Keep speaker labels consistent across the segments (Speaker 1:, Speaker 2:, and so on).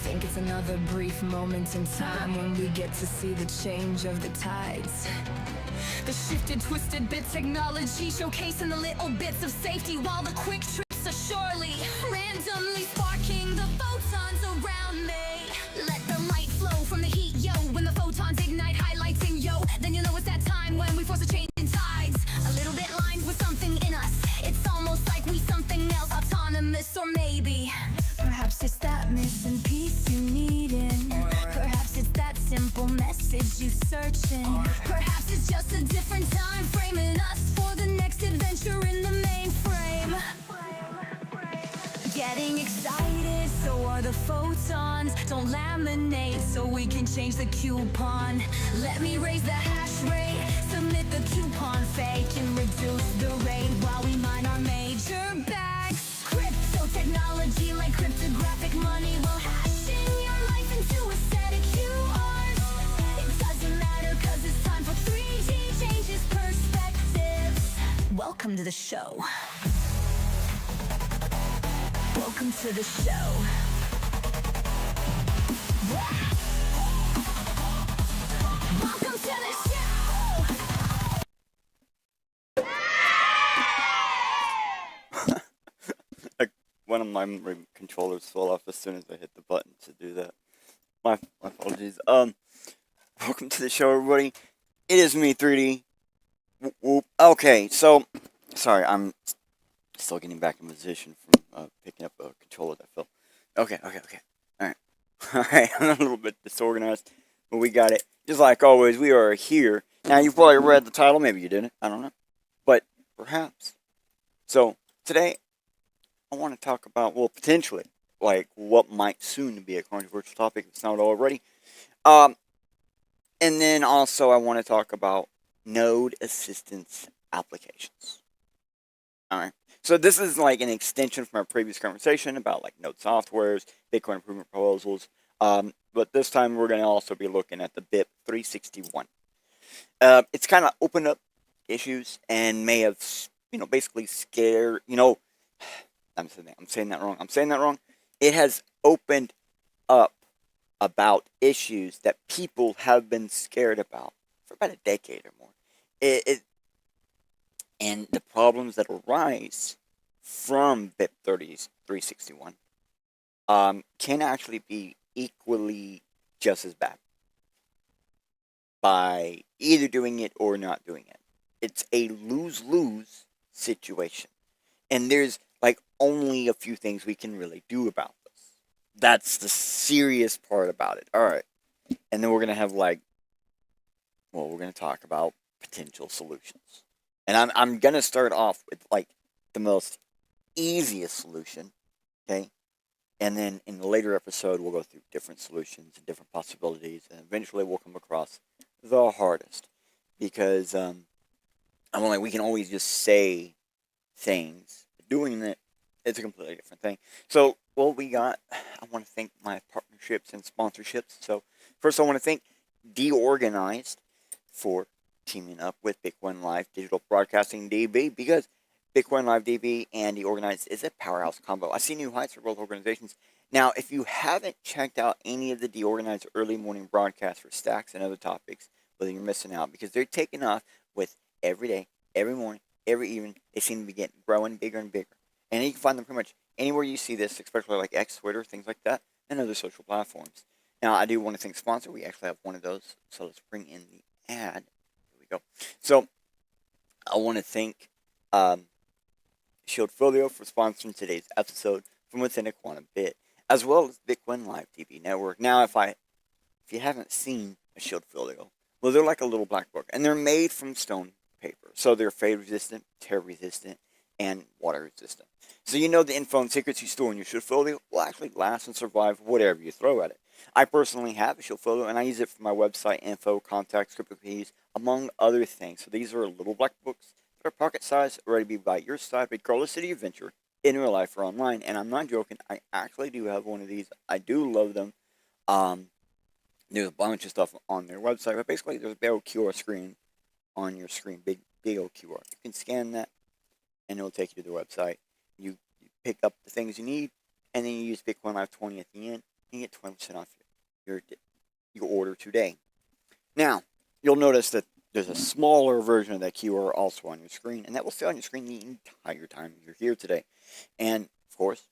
Speaker 1: think it's another brief moment in time when we get to see the change of the tides. The shifted, twisted bit technology showcasing the little bits of safety, while the quick trips are surely randomly sparking the photons around me. Let the light flow from the heat, yo. When the photons ignite, highlighting, yo, then you know it's that time when we force a change in tides. A little bit lined with something in us. It's almost like we something else, autonomous, or maybe perhaps it's that missing piece you needin'. Perhaps it's that simple message you searching. Perhaps it's just a different time framing us for the next adventure in the mainframe. Getting excited, so are the photons. Don't laminate so we can change the coupon. Let me raise the hash rate, submit the coupon fake, and reduce the rate while we mine our major bags. Crypto technology like cryptographic money will hash in your life into a set of QRs. It doesn't matter cause it's time for 3D changes perspectives. Welcome to the show. Welcome to the show. Welcome to the show.
Speaker 2: Like one of my controllers fell off as soon as I hit the button to do that. My apologies. Welcome to the show, everybody. It is me, 3D. Whoop, whoop. Okay, so sorry, I'm still getting back in position from picking up a controller that fell. Okay. Alright, I'm a little bit disorganized, but we got it. Just like always, we are here. Now, you've probably read the title, maybe you didn't, I don't know. But, perhaps. So, today, I want to talk about, well, potentially, like, what might soon be a controversial topic, if it's not already. And then, also, I want to talk about node assistance applications. Alright. So this is like an extension from our previous conversation about like node softwares, Bitcoin improvement proposals. But this time we're going to also be looking at the BIP361. It's kind of opened up issues and may have, basically scared, I'm saying that wrong. It has opened up about issues that people have been scared about for about a decade or more. And the problems that arise from BIP 361 can actually be equally just as bad by either doing it or not doing it. It's a lose-lose situation. And there's like only a few things we can really do about this. That's the serious part about it. Alright. And then we're going to have we're going to talk about potential solutions. And I'm going to start off with, like, the most easiest solution, okay? And then in the later episode, we'll go through different solutions and different possibilities. And eventually we'll come across the hardest. Because, we can always just say things. Doing it, it's a completely different thing. So, I want to thank my partnerships and sponsorships. So, first I want to thank Deorganized for teaming up with Bitcoin Live Digital Broadcasting DB, because Bitcoin Live DB and Deorganized is a powerhouse combo. I see new heights for both organizations. Now, if you haven't checked out any of the Deorganized early morning broadcasts for stacks and other topics, well, then you're missing out, because they're taking off with every day, every morning, every evening. They seem to be growing bigger and bigger. And you can find them pretty much anywhere you see this, especially like X, Twitter, things like that, and other social platforms. Now, I do want to thank sponsor. We actually have one of those, so let's bring in the ad. Go. So, I want to thank Shieldfolio for sponsoring today's episode from within a quantum bit, as well as Bitcoin Live TV Network. Now, if you haven't seen a Shieldfolio, well, they're like a little black book, and they're made from stone paper, so they're fade resistant, tear resistant, and water resistant. So the info and secrets you store in your Shieldfolio will actually last and survive whatever you throw at it. I personally have a Shieldfolio, and I use it for my website info, contacts, crypto keys, among other things. So these are little black books that are pocket sized, ready to be by your side, regardless of your venture, in real life or online. And I'm not joking, I actually do have one of these. I do love them. There's a bunch of stuff on their website, but basically there's a big old QR screen on your screen, big old QR. You can scan that, and it will take you to their website. You pick up the things you need, and then you use Bitcoin Live 20 at the end, and get 20% off your order today. Now, you'll notice that there's a smaller version of that QR also on your screen, and that will stay on your screen the entire time you're here today. And, of course,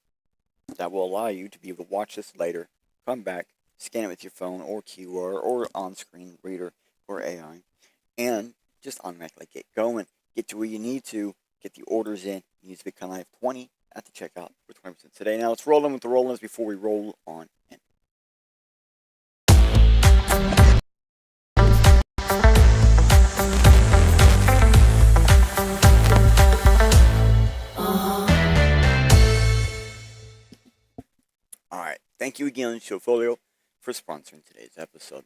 Speaker 2: that will allow you to be able to watch this later, come back, scan it with your phone or QR or on-screen reader or AI, and just automatically get going, get to where you need to, get the orders in. You need to be kind of like 20 at the checkout for 20% today. Now, let's roll in with the roll-ins before we roll on in. Alright, thank you again, Showfolio, for sponsoring today's episode.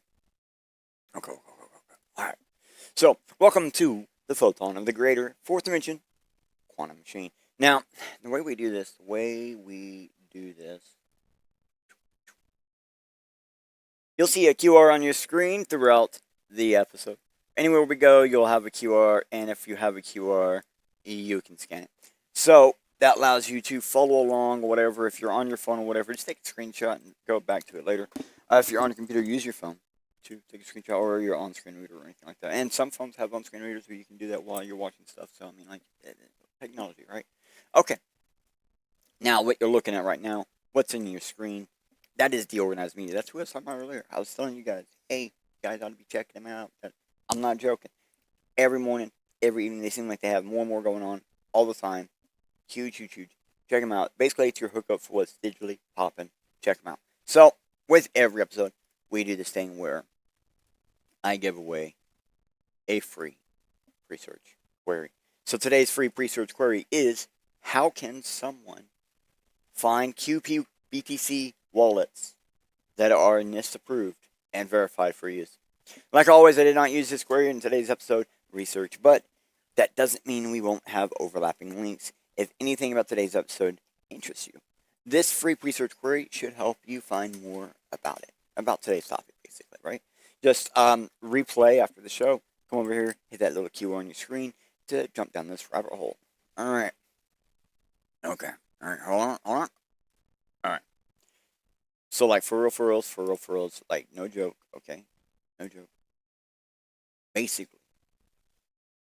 Speaker 2: Okay. Alright, so, welcome to the Photon of the Greater Fourth Dimension Quantum Machine. Now, the way we do this, you'll see a QR on your screen throughout the episode. Anywhere we go, you'll have a QR, and if you have a QR, you can scan it. So, that allows you to follow along, whatever. If you're on your phone or whatever, just take a screenshot and go back to it later. If you're on a computer, use your phone to take a screenshot, or your on-screen reader or anything like that. And some phones have on-screen readers where you can do that while you're watching stuff. So, I mean, like, technology, right? Okay. Now, what you're looking at right now, what's in your screen, that is the organized media. That's what I was talking about earlier. I was telling you guys, hey, you guys ought to be checking them out. I'm not joking. Every morning, every evening, they seem like they have more and more going on all the time. Huge. Check them out. Basically, it's your hookup for what's digitally popping. Check them out. So, with every episode, we do this thing where I give away a free research query. So, today's free research query is, how can someone find QP BTC wallets that are NIST approved and verified for use? Like always, I did not use this query in today's episode research, but that doesn't mean we won't have overlapping links if anything about today's episode interests you. This free research query should help you find more about it, about today's topic, basically, right? Just replay after the show, come over here, hit that little QR on your screen to jump down this rabbit hole. Alright. Okay. Alright, hold on. Alright. So, like, for reals, like, no joke, okay? No joke. Basically,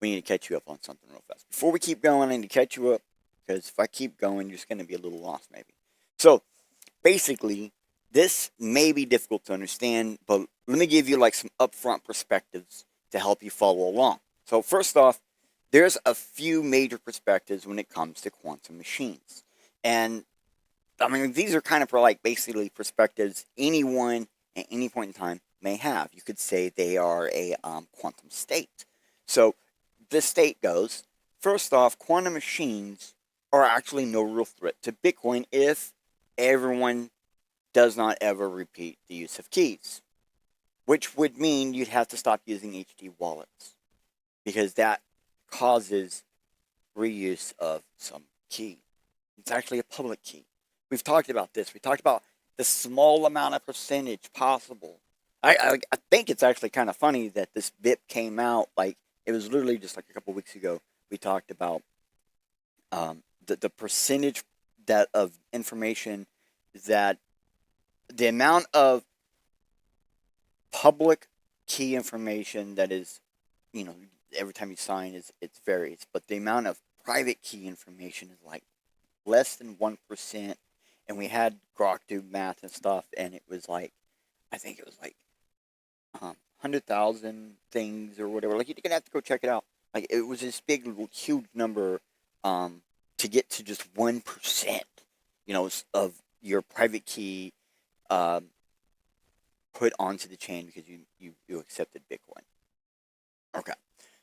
Speaker 2: we need to catch you up on something real fast. Before we keep going, I need to catch you up, because if I keep going, you're just going to be a little lost, maybe. So, basically, this may be difficult to understand, but let me give you, like, some upfront perspectives to help you follow along. So, first off, there's a few major perspectives when it comes to quantum machines. And, I mean, these are kind of, like, basically perspectives anyone at any point in time may have. You could say they are a quantum state. So, this state goes, first off, quantum machines are actually no real threat to Bitcoin if everyone does not ever repeat the use of keys. Which would mean you'd have to stop using HD wallets, because that causes reuse of some key. It's actually a public key. We've talked about this. We talked about the small amount of percentage possible. I think it's actually kind of funny that this BIP came out, like, it was literally just like a couple weeks ago. We talked about the percentage that of information that the amount of public key information that is, you know, every time you sign it varies, but the amount of private key information is like less than 1%. And we had Grok do math and stuff, and it was like, I think it was like 100,000 things or whatever. Like, you're gonna have to go check it out. Like, it was this big, huge number to get to just 1%, you know, of your private key put onto the chain because you accepted Bitcoin. Okay.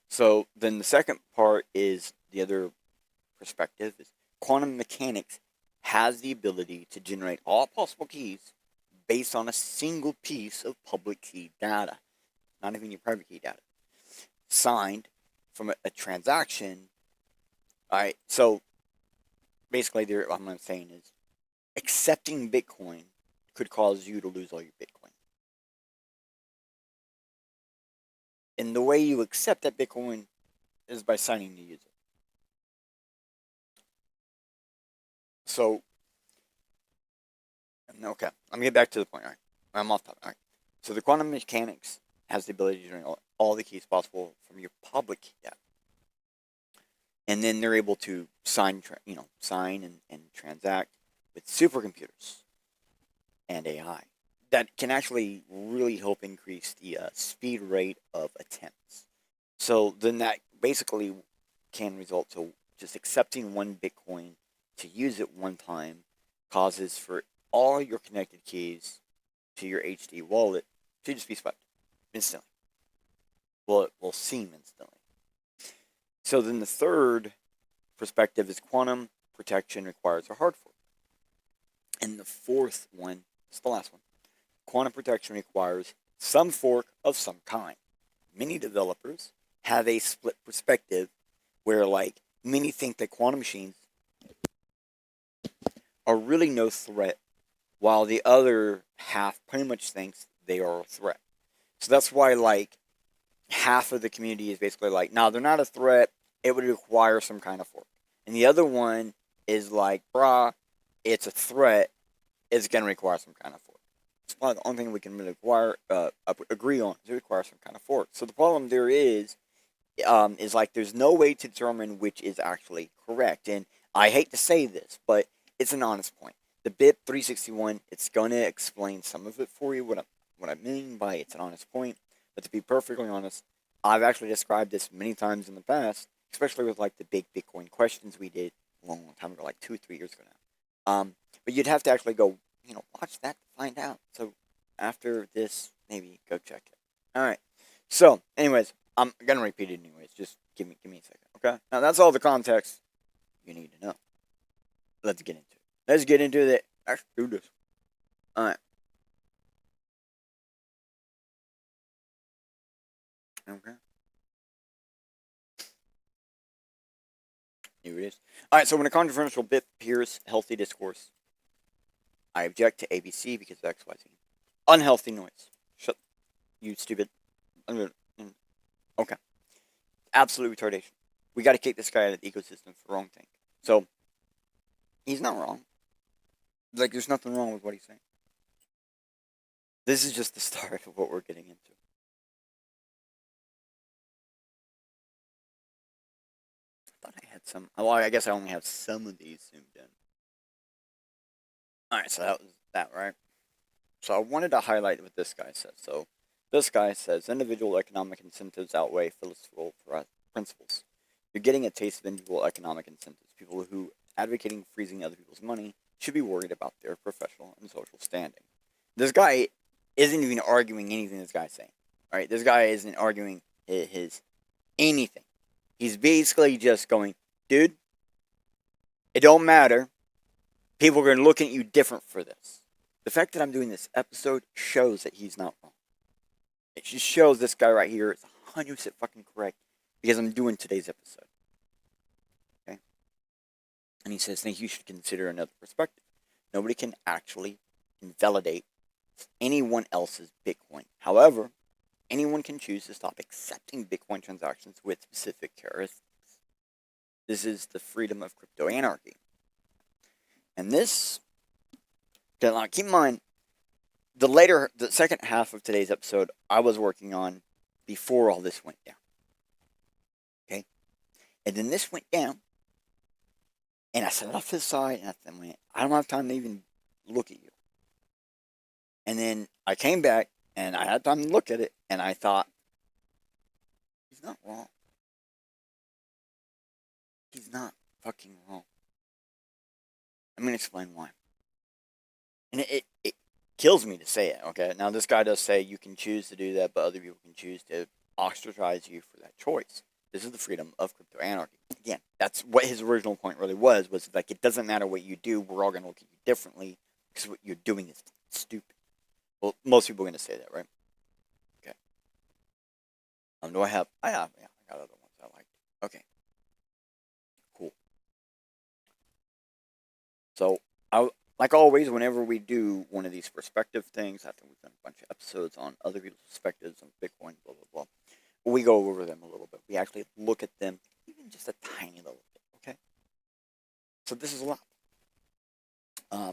Speaker 2: So then the second part is the other perspective is quantum mechanics has the ability to generate all possible keys based on a single piece of public key data, not even your private key data, signed from a transaction. All right, so basically, what I'm saying is accepting Bitcoin could cause you to lose all your Bitcoin. And the way you accept that Bitcoin is by signing to use it. So, Okay, let me get back to the point. All right, I'm off topic. All right, so the quantum mechanics has the ability to generate all the keys possible from your public key data, and then they're able to sign and transact with supercomputers and AI that can actually really help increase the speed rate of attempts. So then that basically can result to just accepting one Bitcoin to use it one time causes for all your connected keys to your HD wallet to just be swept instantly. Well, it will seem instantly. So then the third perspective is quantum protection requires a hard fork. And the fourth one is the last one. Quantum protection requires some fork of some kind. Many developers have a split perspective where, like, many think that quantum machines are really no threat, while the other half pretty much thinks they are a threat. So that's why, like, half of the community is basically like, no, they're not a threat. It would require some kind of fork. And the other one is like, brah, it's a threat. It's going to require some kind of fork. It's probably the only thing we can really agree on is it requires some kind of fork. So the problem there is like there's no way to determine which is actually correct. And I hate to say this, but it's an honest point. The BIP 361, it's going to explain some of it for you, what I mean by it's an honest point. But to be perfectly honest, I've actually described this many times in the past, especially with like the big Bitcoin questions we did a long time ago, like 2 or 3 years ago now. But you'd have to actually go, watch that to find out. So after this, maybe go check it. All right. So, anyways, I'm gonna repeat it anyways. Just give me a second, okay? Now that's all the context you need to know. Let's get into it. Let's get into it. Let's do this. All right. Okay. Here it is. All right. So when a controversial bit appears, healthy discourse, I object to ABC because of X, Y, Z. Unhealthy noise. Shut. You stupid. Okay. Absolute retardation. We got to kick this guy out of the ecosystem for the wrong thing. So, he's not wrong. Like, there's nothing wrong with what he's saying. This is just the start of what we're getting into. I thought I had some. Well, I guess I only have some of these zoomed in. Alright, so that was that, right? So I wanted to highlight what this guy says. So, this guy says individual economic incentives outweigh philosophical principles. You're getting a taste of individual economic incentives. People who advocating freezing other people's money should be worried about their professional and social standing. This guy isn't even arguing anything this guy's saying. Alright, this guy isn't arguing his anything. He's basically just going, dude, it don't matter. People are going to look at you different for this. The fact that I'm doing this episode shows that he's not wrong. It just shows this guy right here is 100% fucking correct because I'm doing today's episode. Okay? And he says, think you should consider another perspective. Nobody can actually invalidate anyone else's Bitcoin. However, anyone can choose to stop accepting Bitcoin transactions with specific characteristics. This is the freedom of crypto anarchy. And this, keep in mind, the second half of today's episode I was working on before all this went down. Okay? And then this went down, and I set it off to the side, and I went, I don't have time to even look at you. And then I came back, and I had time to look at it, and I thought, he's not wrong. He's not fucking wrong. I'm going to explain why. And it kills me to say it, okay? Now, this guy does say you can choose to do that, but other people can choose to ostracize you for that choice. This is the freedom of crypto anarchy. Again, that's what his original point really was like, it doesn't matter what you do, we're all going to look at you differently because what you're doing is stupid. Well, most people are going to say that, right? Okay. Do I have... I got other ones I like. Okay. Cool. So, like always, whenever we do one of these perspective things, after we've done a bunch of episodes on other people's perspectives on Bitcoin, blah, blah, blah, we go over them a little bit. We actually look at them even just a tiny little bit, okay? So this is a lot.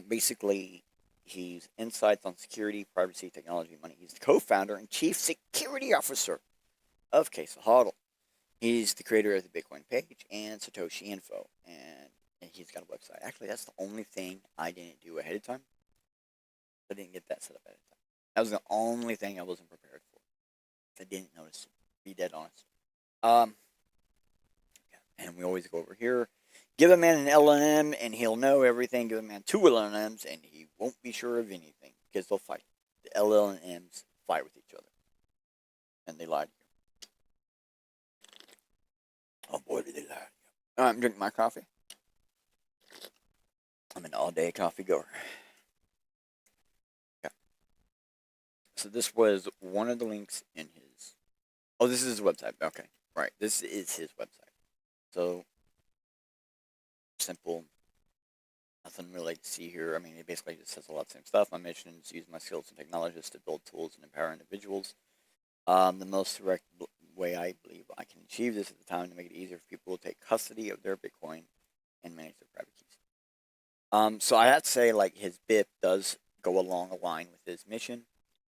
Speaker 2: Basically, He's insights on security, privacy, technology, money. He's the co-founder and chief security officer of Case Hodl. He's the creator of the Bitcoin page and Satoshi Info, and he's got a website. Actually, that's the only thing I didn't do ahead of time. I didn't get that set up ahead of time. That was the only thing I wasn't prepared for. I didn't notice, to be dead honest. And we always go over here. Give a man an LLM and he'll know everything. Give a man 2 LLMs and he won't be sure of anything because they'll fight. The LLMs fight with each other. And they lie to you. Oh boy, did they lie to you. I'm drinking my coffee. I'm an all-day coffee goer. Yeah. So this was one of the links in his... Oh, this is his website. Okay, right. This is his website. So, simple. Nothing really to see here. I mean, it basically just says a lot of the same stuff. My mission is to use my skills and technologies to build tools and empower individuals. The most direct way I believe I can achieve this at the time to make it easier for people to take custody of their Bitcoin and manage their private keys. So I have to say, like, his BIP does go along a line with his mission.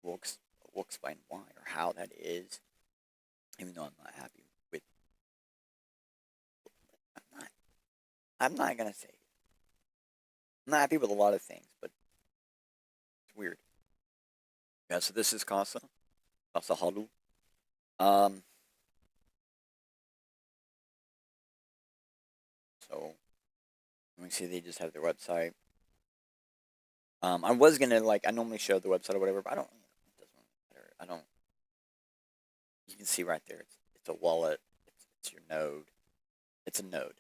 Speaker 2: We'll explain why or how that is, even though I'm not happy with. I'm not gonna say it. I'm not happy with a lot of things, but it's weird. Yeah, so this is Casa Halu. So let me see, they just have their website. I was gonna, like, I normally show the website or whatever, but I don't, it doesn't matter. I don't, you can see right there, it's a wallet, it's your node. It's a node.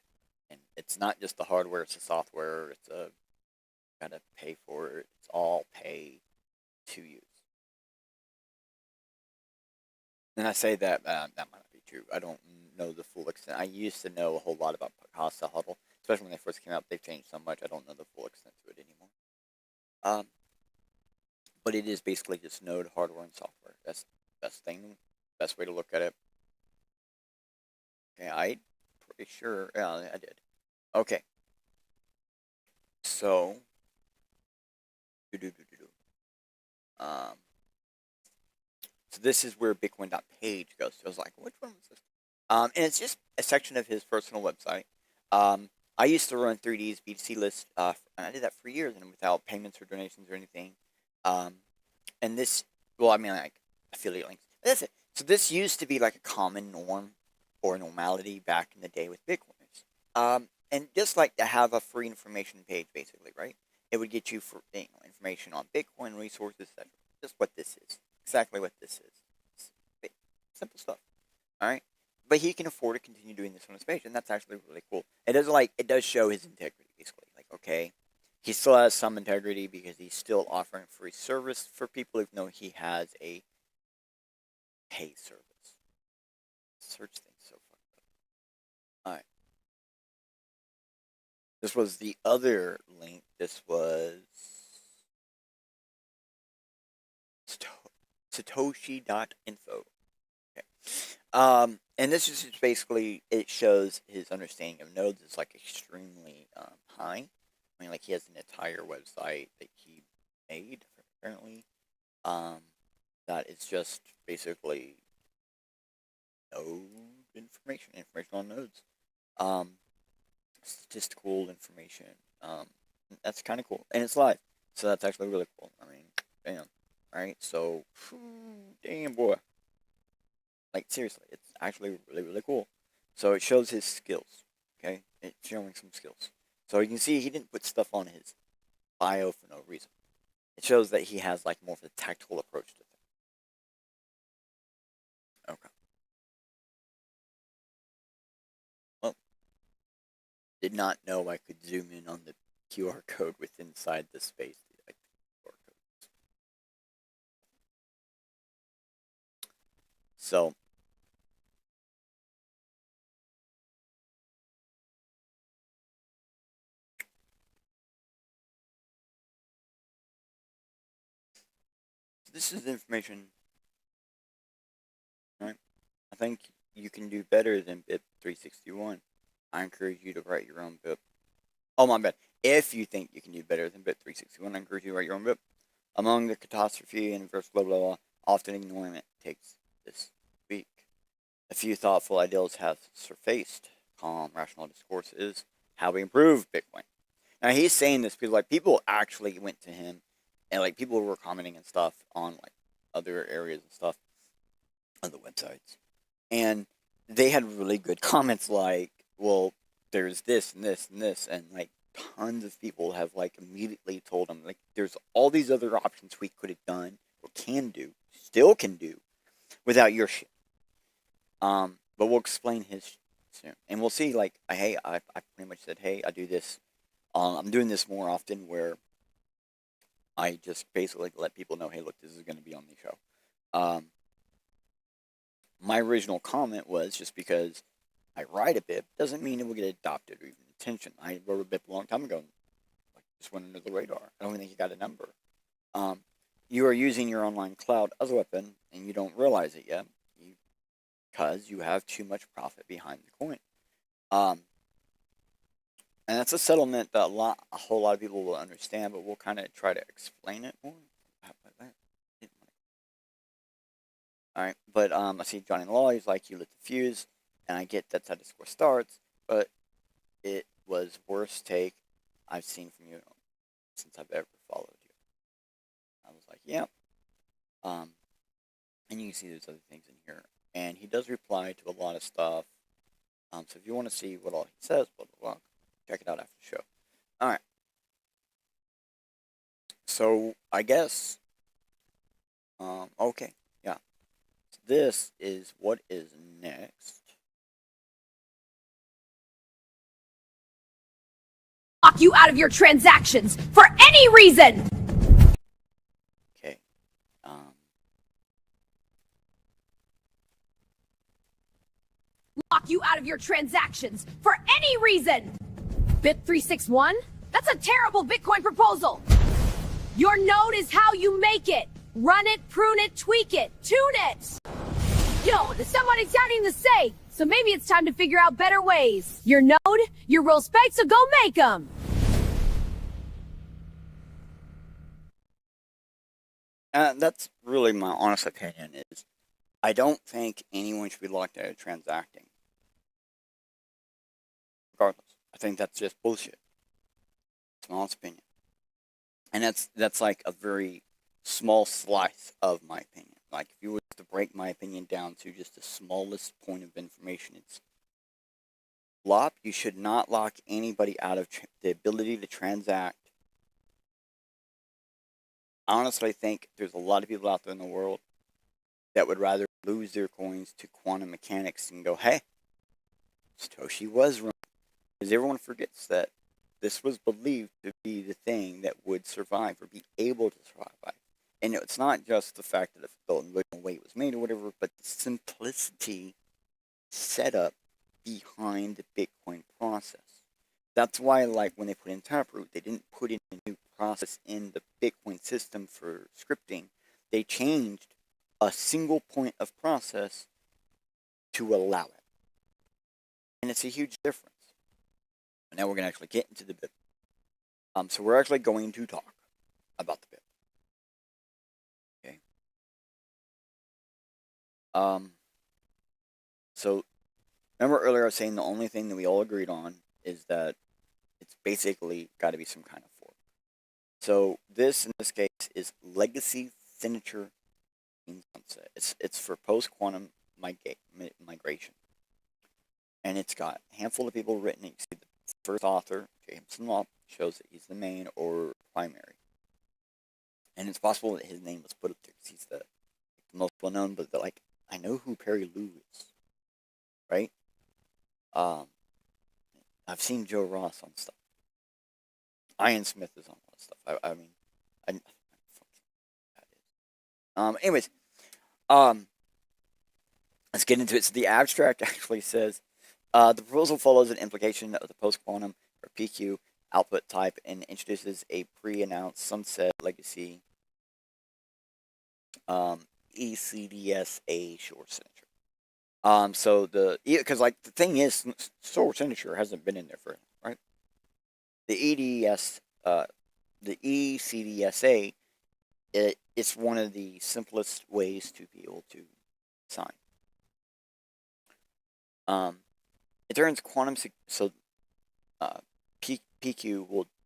Speaker 2: And it's not just the hardware, it's the software, it's a, gotta pay for it, it's all pay to use. And I say that, that might not be true. I don't know the full extent. I used to know a whole lot about Casa Huddle, especially when they first came out. They've changed so much, I don't know the full extent to it anymore. But it is basically just node hardware and software. That's the best thing, best way to look at it. Okay, I'm pretty sure, yeah, I did. Okay. So, so this is where Bitcoin.page goes. So I was like, which one was this? And it's just a section of his personal website. I used to run 3D's B2C list, and I did that for years, and without payments or donations or anything. And this, well, I mean, like, affiliate links. That's it. So this used to be like a common norm or normality back in the day with Bitcoiners. And just like to have a free information page, basically, right? It would get you for information on Bitcoin, resources, etc. Just what this is. Exactly what this is. It's simple stuff. Alright? But he can afford to continue doing this on his page, and that's actually really cool. It does show his integrity, basically. Like, okay, he still has some integrity because he's still offering free service for people, even though he has a pay service. Search things so fucked up. Alright. This was the other link. This was Satoshi.info. Okay. And this is just basically, it shows his understanding of nodes is like extremely high. I mean, like, he has an entire website that he made, apparently. That is just basically node information on nodes. Statistical information. That's kind of cool, and it's live, so that's actually really cool. I mean, damn, right? So, damn boy, like, seriously, it's actually really cool. So it shows his skills. Okay, it's showing some skills. So you can see he didn't put stuff on his bio for no reason. It shows that he has, like, more of a tactical approach to things. Okay. Well, did not know I could zoom in on the QR code with inside the space. Like, QR codes. So, this is the information. Right? I think you can do better than BIP 361. I encourage you to write your own BIP. Oh, my bad. If you think you can do better than BIP 361, I encourage you to write your own BIP. Among the catastrophe and verse blah blah blah, often ignoring it takes this week. A few thoughtful ideals have surfaced. Calm, rational discourse is how we improve Bitcoin. Now he's saying this because like people actually went to him, and like people were commenting and stuff on like other areas and stuff, other websites, and they had really good comments like, well, there's this and this and this, and like tons of people have like immediately told him like there's all these other options we could have done or can do, still can do, without your shit. But we'll explain his soon, and we'll see. Like, hey, I pretty much said, hey, I do this. I'm doing this more often, where I just basically let people know, hey, look, this is going to be on the show. My original comment was just because I write a bit doesn't mean it will get adopted or even attention. I wrote a bit a long time ago, like just went under the radar. I don't think you got a number. You are using your online cloud as a weapon, and you don't realize it yet, because you have too much profit behind the coin. And that's a settlement that a whole lot of people will understand, but we'll kind of try to explain it more. Alright, but I see Johnny Law, he's like, you lit the fuse, and I get that's how Discourse starts, but it was worst take I've seen from you since I've ever followed you. I was like, yeah. And you can see there's other things in here. And he does reply to a lot of stuff. So if you want to see what all he says, blah, blah, blah, check it out after the show. Alright. So, I guess, okay, yeah. So this is what is next.
Speaker 3: Lock you out of your transactions for any reason!
Speaker 2: Okay.
Speaker 3: Lock you out of your transactions for any reason! Bit361? That's a terrible Bitcoin proposal! Your node is how you make it! Run it, prune it, tweak it, tune it! Yo, somebody's starting to say, so maybe it's time to figure out better ways. Your node, your real specs, so go make them!
Speaker 2: That's really my honest opinion is, I don't think anyone should be locked out of transacting. Regardless. I think that's just bullshit. It's my honest opinion. And that's like a very small slice of my opinion. Like, if you were to break my opinion down to just the smallest point of information, it's you should not lock anybody out of the ability to transact. I honestly think there's a lot of people out there in the world that would rather lose their coins to quantum mechanics and go, hey, Satoshi was wrong. Because everyone forgets that this was believed to be the thing that would survive or be able to survive. And it's not just the fact that the original way it was made or whatever, but the simplicity setup behind the Bitcoin process. That's why, like, when they put in Taproot, they didn't put in a new process in the Bitcoin system for scripting. They changed a single point of process to allow it. And it's a huge difference. Now we're going to actually get into the bit. So we're actually going to talk about the bit. Okay. So remember earlier I was saying the only thing that we all agreed on is that it's basically got to be some kind of fork. So this, in this case, is legacy signature sunset. It's for post-quantum migration. And it's got a handful of people written. You see the first author, Jameson Law, shows that he's the main or primary. And it's possible that his name was put up there because he's the most well-known, but like, I know who Perry Lou is, right? I've seen Joe Ross on stuff. Ian Smith is on a lot of stuff. Anyways, let's get into it. So the abstract actually says, the proposal follows an implication of the post-quantum, or PQ, output type and introduces a pre-announced sunset legacy ECDSA short signature. So because like the thing is, short signature hasn't been in there for, right? The ECDSA it's one of the simplest ways to be able to sign. It turns PQ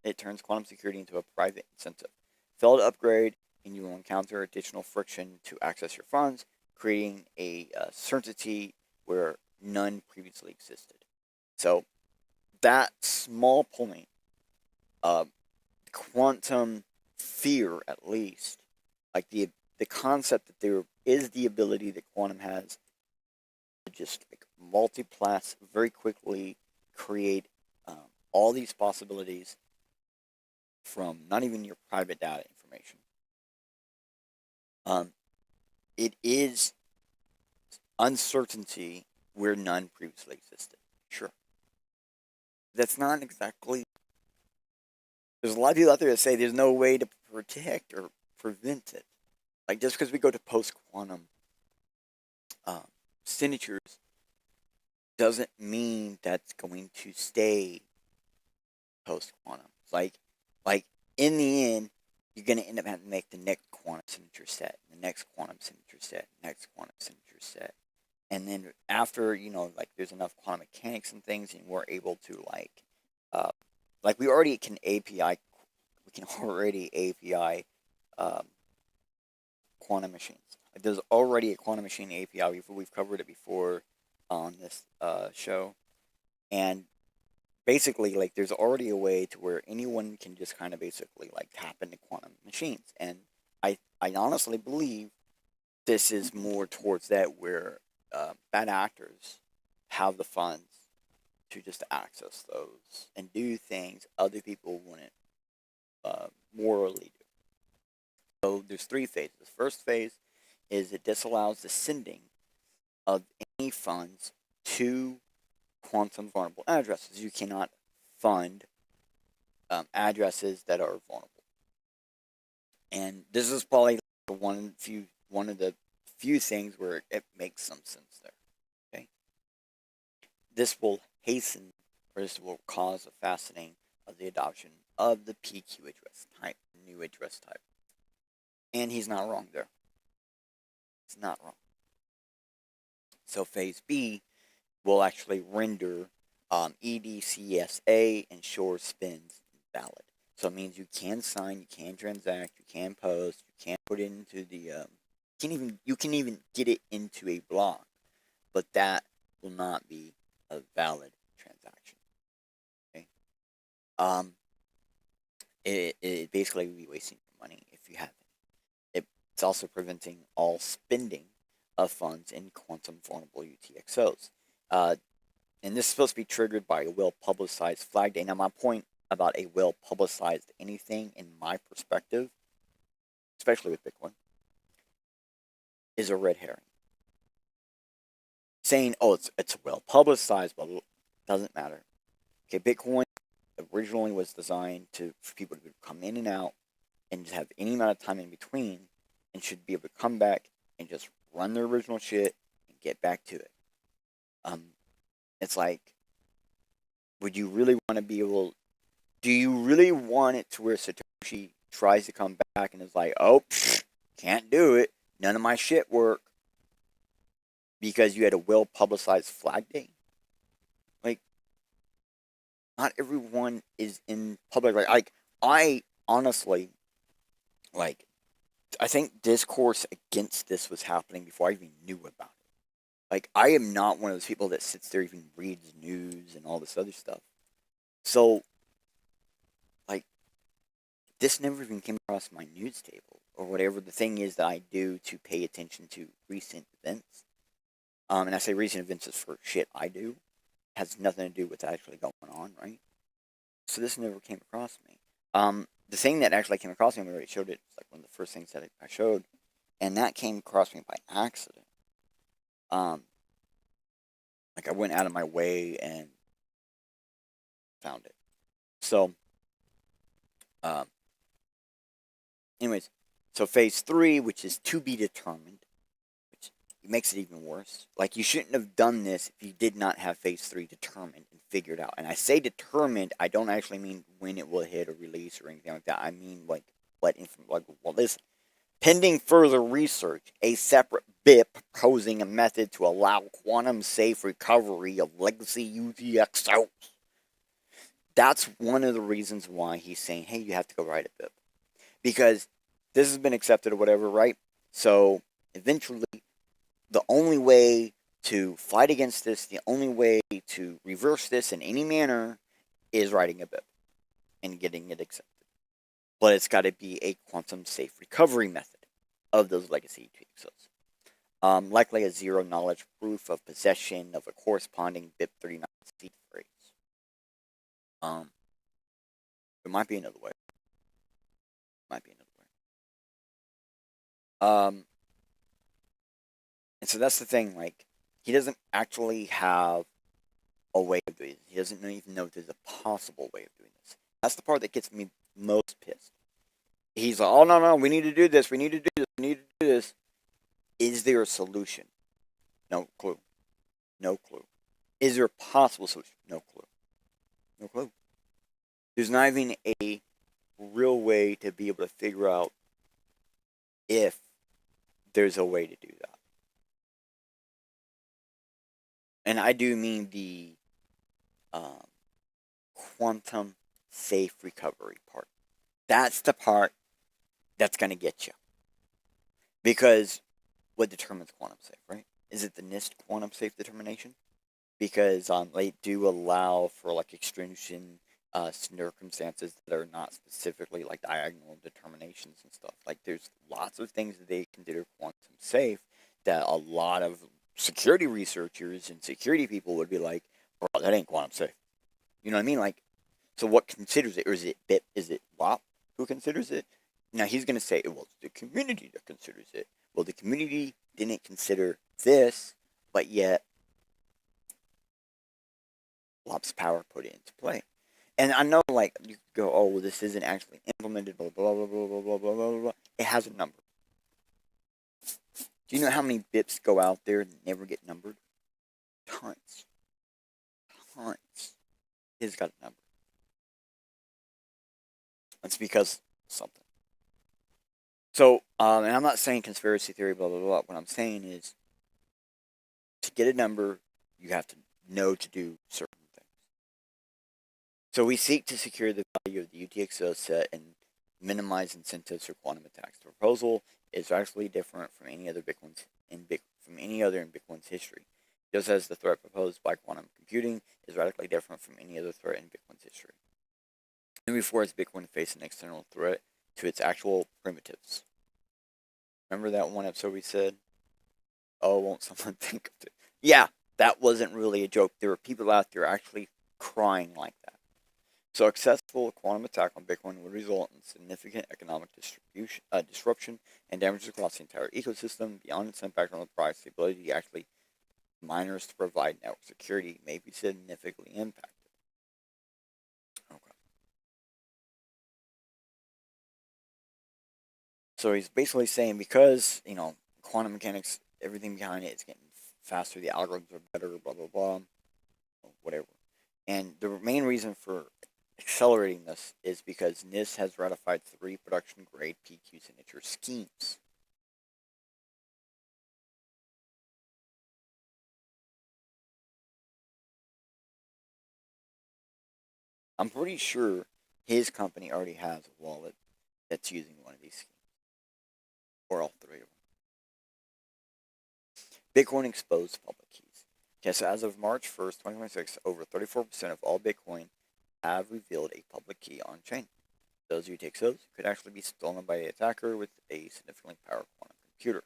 Speaker 2: it turns quantum security into a private incentive. Fail to upgrade, and you will encounter additional friction to access your funds, creating a certainty where none previously existed. So that small point, quantum fear, at least, like the concept that there is the ability that quantum has to just like multiplast very quickly, create all these possibilities from not even your private data information. It is uncertainty where none previously existed. Sure. That's not exactly. There's a lot of people out there that say there's no way to protect or prevent it. Like, just because we go to post-quantum signatures doesn't mean that's going to stay post-quantum. Like in the end, you're going to end up having to make the next quantum signature set, the next quantum signature set, next quantum signature set. And then after, like there's enough quantum mechanics and things, and we're able to we already can API, quantum machines. Like, there's already a quantum machine API. We've covered it before on this show. And basically, like, there's already a way to where anyone can just kind of basically like tap into quantum machines. And I honestly believe this is more towards that, where bad actors have the funds to just access those and do things other people wouldn't morally do. So there's 3 phases. The first phase is it disallows the sending of any funds to quantum vulnerable addresses. You cannot fund addresses that are vulnerable. And this is probably one of the few things where it makes some sense there. Okay, this will hasten, or this will cause a fastening of the adoption of the PQ address type, new address type. And he's not wrong there. It's not wrong. So phase B will actually render EDCSA and short spins valid. So it means you can sign, you can transact, you can post, you can put it into the you can even get it into a block, but that will not be a valid transaction. Okay. It basically will be wasting your money if you have it. It's also preventing all spending of funds in quantum vulnerable UTXOs. And this is supposed to be triggered by a well-publicized flag day. Now, my point about a well-publicized anything, in my perspective, especially with Bitcoin, is a red herring. Saying, oh, it's well-publicized, but it doesn't matter. Okay, Bitcoin originally was designed for people to come in and out and just have any amount of time in between, and should be able to come back and just run their original shit and get back to it. It's like, would you really want to be able? Do you really want it to where Satoshi tries to come back and is like, oh, can't do it. None of my shit work because you had a well-publicized flag day? Like, not everyone is in public. Like I honestly, I think discourse against this was happening before I even knew about it. Like, I am not one of those people that sits there even reads news and all this other stuff. So, like, this never even came across my news table or whatever the thing is that I do to pay attention to recent events. And I say recent events is for shit I do. It has nothing to do with actually going on, right? So this never came across me. The thing that actually came across me, I already showed it, it's like one of the first things that I showed, and that came across me by accident. Like, I went out of my way and found it. So, anyways, so phase 3, which is to be determined, which makes it even worse. Like, you shouldn't have done this if you did not have phase 3 determined and figured out. And I say determined, I don't actually mean when it will hit or release or anything like that. I mean, like, well, listen, Pending further research, a separate BIP proposing a method to allow quantum-safe recovery of legacy UTXOs. That's one of the reasons why he's saying, hey, you have to go write a BIP. Because this has been accepted or whatever, right? So eventually, the only way to fight against this, the only way to reverse this in any manner is writing a BIP and getting it accepted. But it's got to be a quantum-safe recovery method of those legacy UTXOs. Likely a zero-knowledge proof of possession of a corresponding BIP39 seed phrase. There might be another way. And so that's the thing, like, he doesn't actually have a way of doing this. He doesn't even know if there's a possible way of doing this. That's the part that gets me most pissed. He's like, oh, no, we need to do this, we need to do this. Is there a solution? No clue. Is there a possible solution? No clue. There's not even a real way to be able to figure out if there's a way to do that. And I do mean the quantum safe recovery part. That's the part that's going to get you. Because what determines quantum safe, right? Is it the NIST quantum safe determination? Because they do allow for like extrusion circumstances that are not specifically like diagonal determinations and stuff. Like there's lots of things that they consider quantum safe that a lot of security researchers and security people would be like, bro, that ain't quantum safe. You know what I mean? Like, so what considers it? Or is it BIP? Is it WAP who considers it? Now he's going to say, well, it's the community that considers it. Well, the community didn't consider this, but yet WAP's power put it into play. And I know, like, you go, oh, well, this isn't actually implemented, blah, blah, blah, blah, blah, blah, blah, blah, blah. It has a number. Do you know how many BIPs go out there and never get numbered? Tons. It's got a number. That's because something. So, and I'm not saying conspiracy theory, blah, blah, blah. What I'm saying is, to get a number, you have to know to do certain things. So we seek to secure the value of the UTXO set and minimize incentives for quantum attacks. The proposal is actually different from any other in Bitcoin's history. Just as the threat proposed by quantum computing is radically different from any other threat in Bitcoin's history. And before has Bitcoin faced an external threat to its actual primitives. Remember that one episode we said, oh, won't someone think of it? Yeah, that wasn't really a joke. There were people out there actually crying like that. So, a successful quantum attack on Bitcoin would result in significant economic disruption and damages across the entire ecosystem. Beyond its impact on the price, the ability to actually miners to provide network security may be significantly impacted. Okay. So he's basically saying because, quantum mechanics, everything behind it is getting faster, the algorithms are better, blah, blah, blah, whatever. And the main reason for accelerating this is because NIST has ratified 3 production-grade PQ signature schemes. I'm pretty sure his company already has a wallet that's using one of these schemes. Or all 3 of them. Bitcoin exposed public keys. Yes, as of March 1st, 2026, over 34% of all Bitcoin have revealed a public key on chain. Those UTXOs could actually be stolen by an attacker with a significantly powerful quantum computer.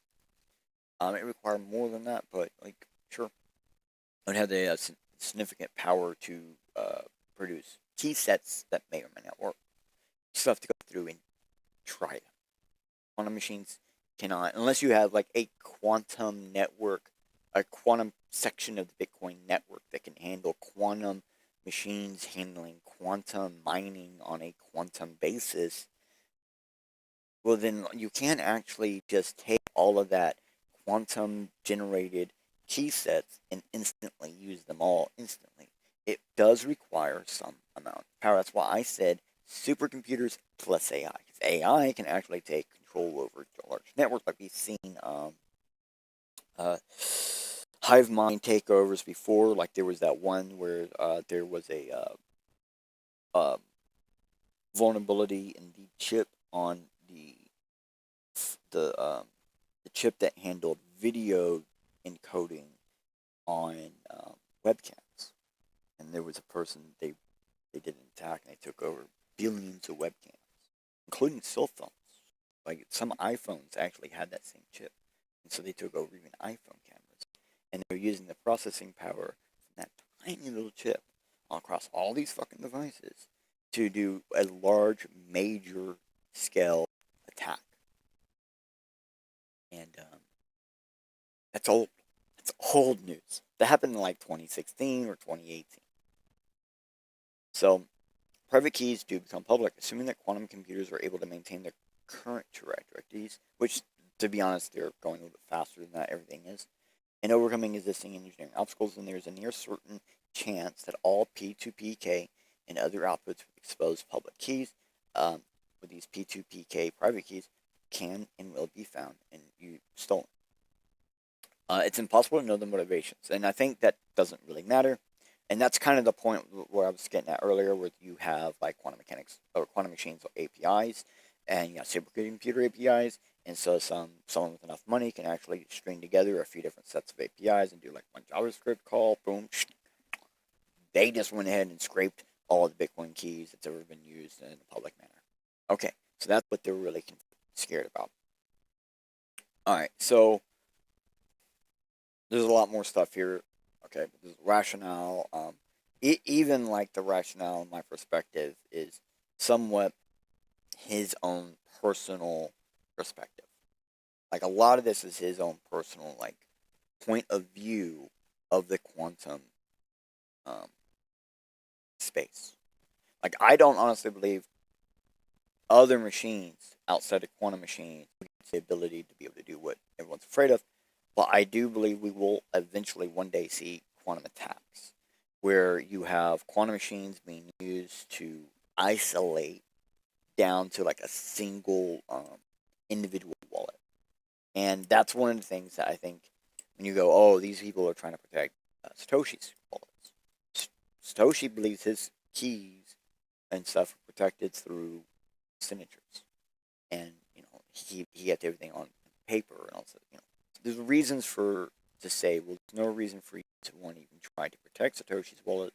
Speaker 2: It required more than that, but sure, it would have the significant power to produce key sets that may or may not work. You still have to go through and try it. Quantum machines cannot, unless you have a quantum network, a quantum section of the Bitcoin network that can handle quantum machines handling quantum mining on a quantum basis, well then you can't actually just take all of that quantum generated key sets and instantly use them all instantly. It does require some amount of power. That's why I said supercomputers plus AI. AI can actually take control over a large network, like we've seen hive mind takeovers before. Like there was that one where there was a vulnerability in the chip on the chip that handled video encoding on webcams, and there was a person they did an attack and they took over billions of webcams, including cell phones. Like some iPhones actually had that same chip, and so they took over even iPhone cameras, and they're using the processing power from that tiny little chip across all these fucking devices to do a large, major scale attack. And that's old. That's old news. That happened in like 2016 or 2018. So, private keys do become public, assuming that quantum computers are able to maintain their current trajectories, which, to be honest, they're going a little bit faster than that everything is, and overcoming existing engineering obstacles, and there's a near certain chance that all P2PK and other outputs with exposed public keys, with these P2PK private keys, can and will be found and stolen. It's impossible to know the motivations, and I think that doesn't really matter. And that's kind of the point where I was getting at earlier, where you have like quantum mechanics or quantum machines APIs, and you got supercomputer APIs, and so someone with enough money can actually string together a few different sets of APIs and do like one JavaScript call, boom. They just went ahead and scraped all of the Bitcoin keys that's ever been used in a public manner. Okay, so that's what they're really scared about. Alright, so there's a lot more stuff here. Okay, but there's rationale. Even like the rationale, in my perspective, is somewhat his own personal perspective. Like a lot of this is his own personal like point of view of the quantum space. Like I don't honestly believe other machines outside of quantum machines have the ability to be able to do what everyone's afraid of. But I do believe we will eventually one day see quantum attacks, where you have quantum machines being used to isolate down to like a single individual wallet. And that's one of the things that I think when you go, oh, these people are trying to protect Satoshi's wallets. Satoshi believes his keys and stuff are protected through signatures. And, you know, he gets everything on paper and also, you know. There's reasons to say, well, there's no reason for you to want to even try to protect Satoshi's wallet.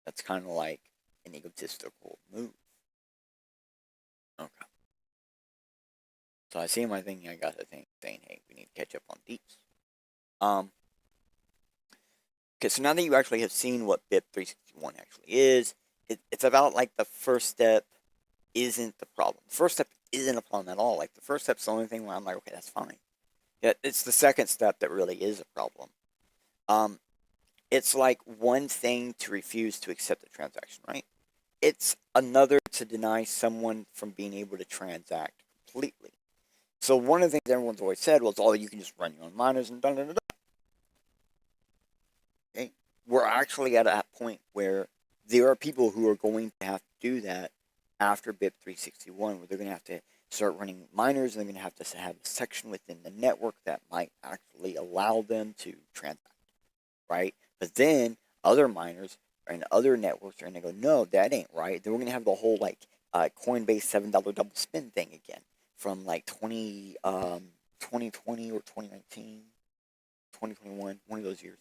Speaker 2: That's kind of like an egotistical move. Okay. So I see my thing, I got the thing saying, hey, we need to catch up on these. Okay, so now that you actually have seen what BIP361 actually is, it's about like the first step isn't the problem. The first step isn't a problem at all. Like the first step's the only thing where I'm like, okay, that's fine. Yeah, it's the second step that really is a problem. It's like one thing to refuse to accept a transaction, right? It's another to deny someone from being able to transact completely. So one of the things everyone's always said was, oh, you can just run your own miners and da-da-da-da. Okay? We're actually at that point where there are people who are going to have to do that after BIP361, where they're going to have to start running miners, and they're going to have a section within the network that might actually allow them to transact, right? But then other miners and other networks are going to go, no, that ain't right. Then we're going to have the whole like Coinbase $7 double spin thing again from like 2020 or 2019, 2021, one of those years.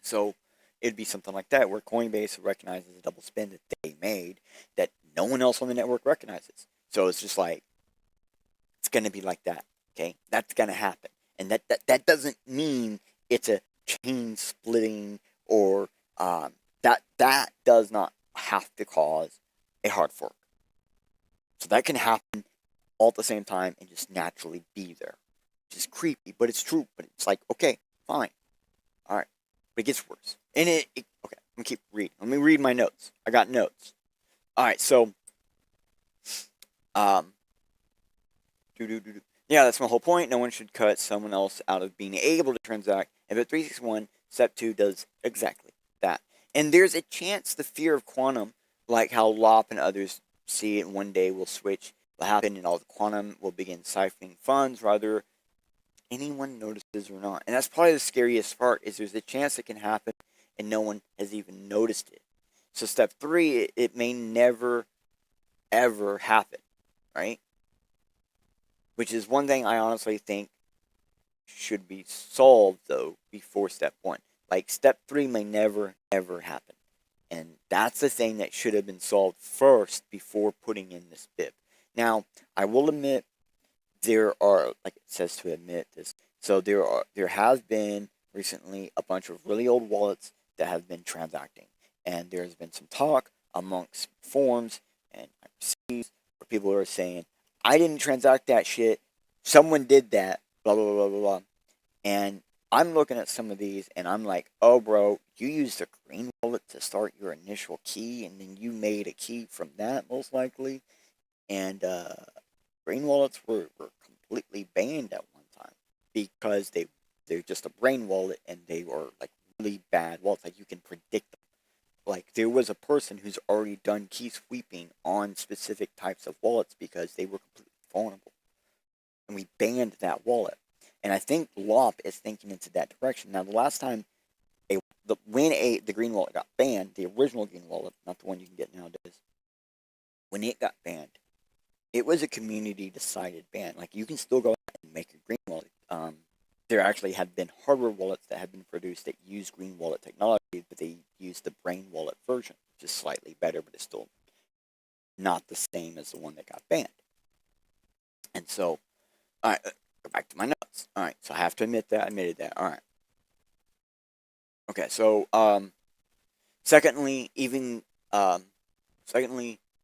Speaker 2: So it'd be something like that, where Coinbase recognizes a double spin that they made that no one else on the network recognizes. So it's just like, it's going to be like that, okay? That's going to happen. And that doesn't mean it's a chain splitting or that does not have to cause a hard fork. So that can happen all at the same time and just naturally be there. Which is creepy, but it's true. But it's like, okay, fine. All right. But it gets worse. And okay, I'm going to keep reading. Let me read my notes. I got notes. All right, so yeah, that's my whole point. No one should cut someone else out of being able to transact. And BIP361 Step 2 does exactly that. And there's a chance the fear of quantum, like how Lop and others see it one day, will switch will happen, and all the quantum will begin siphoning funds, whether anyone notices or not. And that's probably the scariest part, is there's a chance it can happen and no one has even noticed it. So step 3, it may never, ever happen, right? Which is one thing I honestly think should be solved, though, before step 1. Like, step 3 may never, ever happen. And that's the thing that should have been solved first before putting in this BIP. Now, I will admit, there are, like it says to admit this, so there have been recently a bunch of really old wallets that have been transacting. And there's been some talk amongst forums and IRCs where people are saying, I didn't transact that shit, someone did that, blah, blah, blah, blah, blah. And I'm looking at some of these, and I'm like, oh, bro, you used a green wallet to start your initial key, and then you made a key from that, most likely. And green wallets were completely banned at one time because they're just a brain wallet, and they were, like, really bad wallets. Like, you can predict them. Like, there was a person who's already done key sweeping on specific types of wallets because they were completely vulnerable. And we banned that wallet. And I think LOP is thinking into that direction. Now, the last time the green wallet got banned, the original green wallet, not the one you can get nowadays, when it got banned, it was a community-decided ban. Like, you can still go out and make a green wallet. There actually have been hardware wallets that have been produced that use green wallet technology, but they use the brain wallet version, which is slightly better, but it's still not the same as the one that got banned. And so, all right, go back to my notes. All right, so I have to admit that I admitted that. All right. Okay, so secondly, even a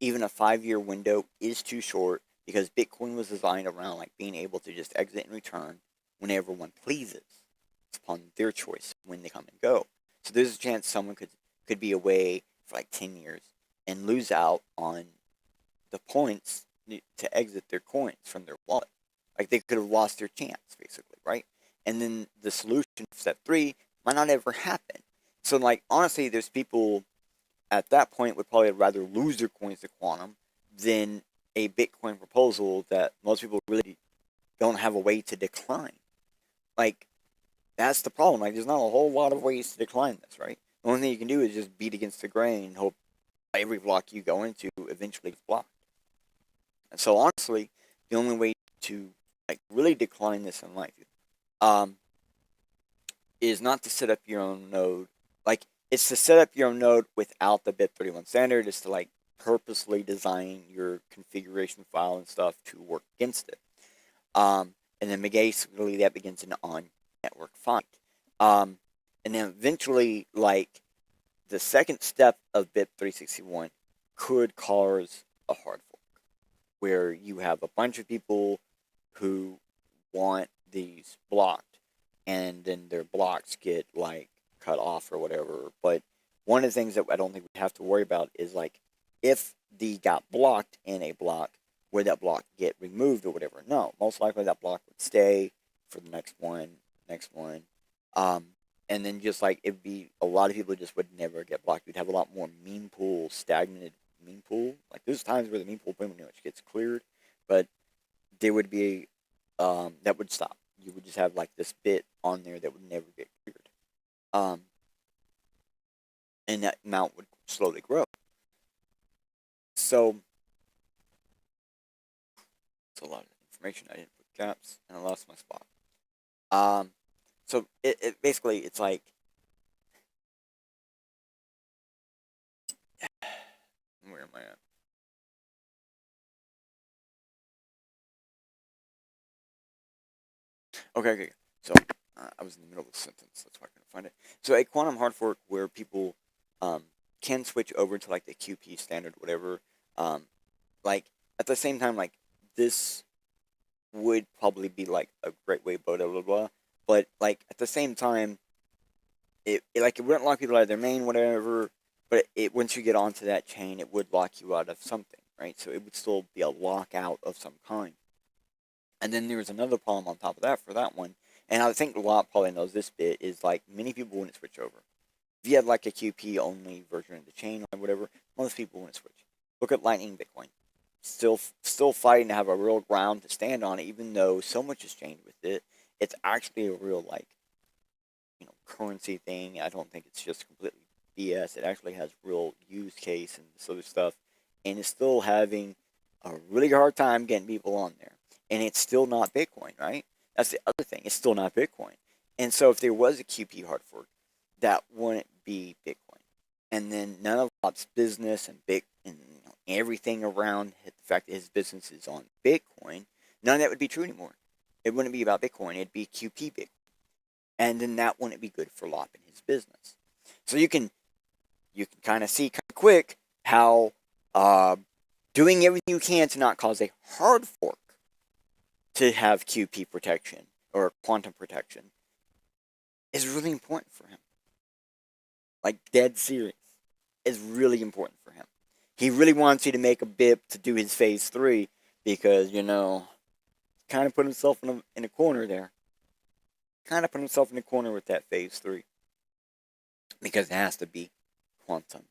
Speaker 2: 5-year window is too short because Bitcoin was designed around like being able to just exit and return whenever one pleases. It's upon their choice when they come and go. So there's a chance someone could be away for like 10 years and lose out on the points to exit their coins from their wallet. Like, they could have lost their chance, basically, right? And then the solution of step 3 might not ever happen. So, like, honestly, there's people at that point would probably rather lose their coins to quantum than a Bitcoin proposal that most people really don't have a way to decline. Like, that's the problem. Like, there's not a whole lot of ways to decline this, right? The only thing you can do is just beat against the grain and hope every block you go into eventually gets blocked. And so, honestly, the only way to like really decline this in life is not to set up your own node. Like, it's to set up your own node without the BIP31 standard. It's to like purposely design your configuration file and stuff to work against it. And then basically that begins an on-network fight. And then eventually, like, the second step of BIP361 could cause a hard fork, where you have a bunch of people who want these blocked, and then their blocks get, like, cut off or whatever. But one of the things that I don't think we have to worry about is, like, if the got blocked in a block, would that block get removed or whatever? No, most likely that block would stay for the next one. And then just like it'd be a lot of people just would never get blocked. You'd have a lot more meme pool, stagnated meme pool. Like, there's times where the meme pool pretty much gets cleared, but there would be that would stop. You would just have like this bit on there that would never get cleared. And that amount would slowly grow. So it's a lot of information. I didn't put caps, and I lost my spot. So it basically, it's like, where am I at? Okay. So I was in the middle of a sentence. That's why I couldn't find it. So a quantum hard fork where people can switch over to like the QP standard, whatever. Like, at the same time, like, this would probably be like a great way, blah blah blah blah. But like at the same time, it wouldn't lock people out of their main, whatever. But it once you get onto that chain, it would lock you out of something, right? So it would still be a lockout of some kind. And then there's another problem on top of that for that one, and I think a lot probably knows this bit, is like many people wouldn't switch over. If you had like a QP only version of the chain or whatever, most people wouldn't switch. Look at Lightning Bitcoin. still fighting to have a real ground to stand on, even though so much has changed with it. It's actually a real, like, currency thing. I don't think it's just completely BS. It actually has real use case and this other stuff, and it's still having a really hard time getting people on there. And it's still not Bitcoin, right? That's the other thing. It's still not Bitcoin. And so if there was a QP hard fork, that wouldn't be Bitcoin. And then none of Lop's business and everything around the fact that his business is on Bitcoin, none of that would be true anymore. It wouldn't be about Bitcoin. It'd be QP Bitcoin. And then that wouldn't be good for Lop and his business. So you can kind of see kind of quick how doing everything you can to not cause a hard fork to have QP protection or quantum protection is really important for him. Like, dead serious. It's really important for him. He really wants you to make a BIP to do his phase 3 because, kind of put himself in a corner there. Kind of put himself in a corner with that phase 3. Because it has to be quantum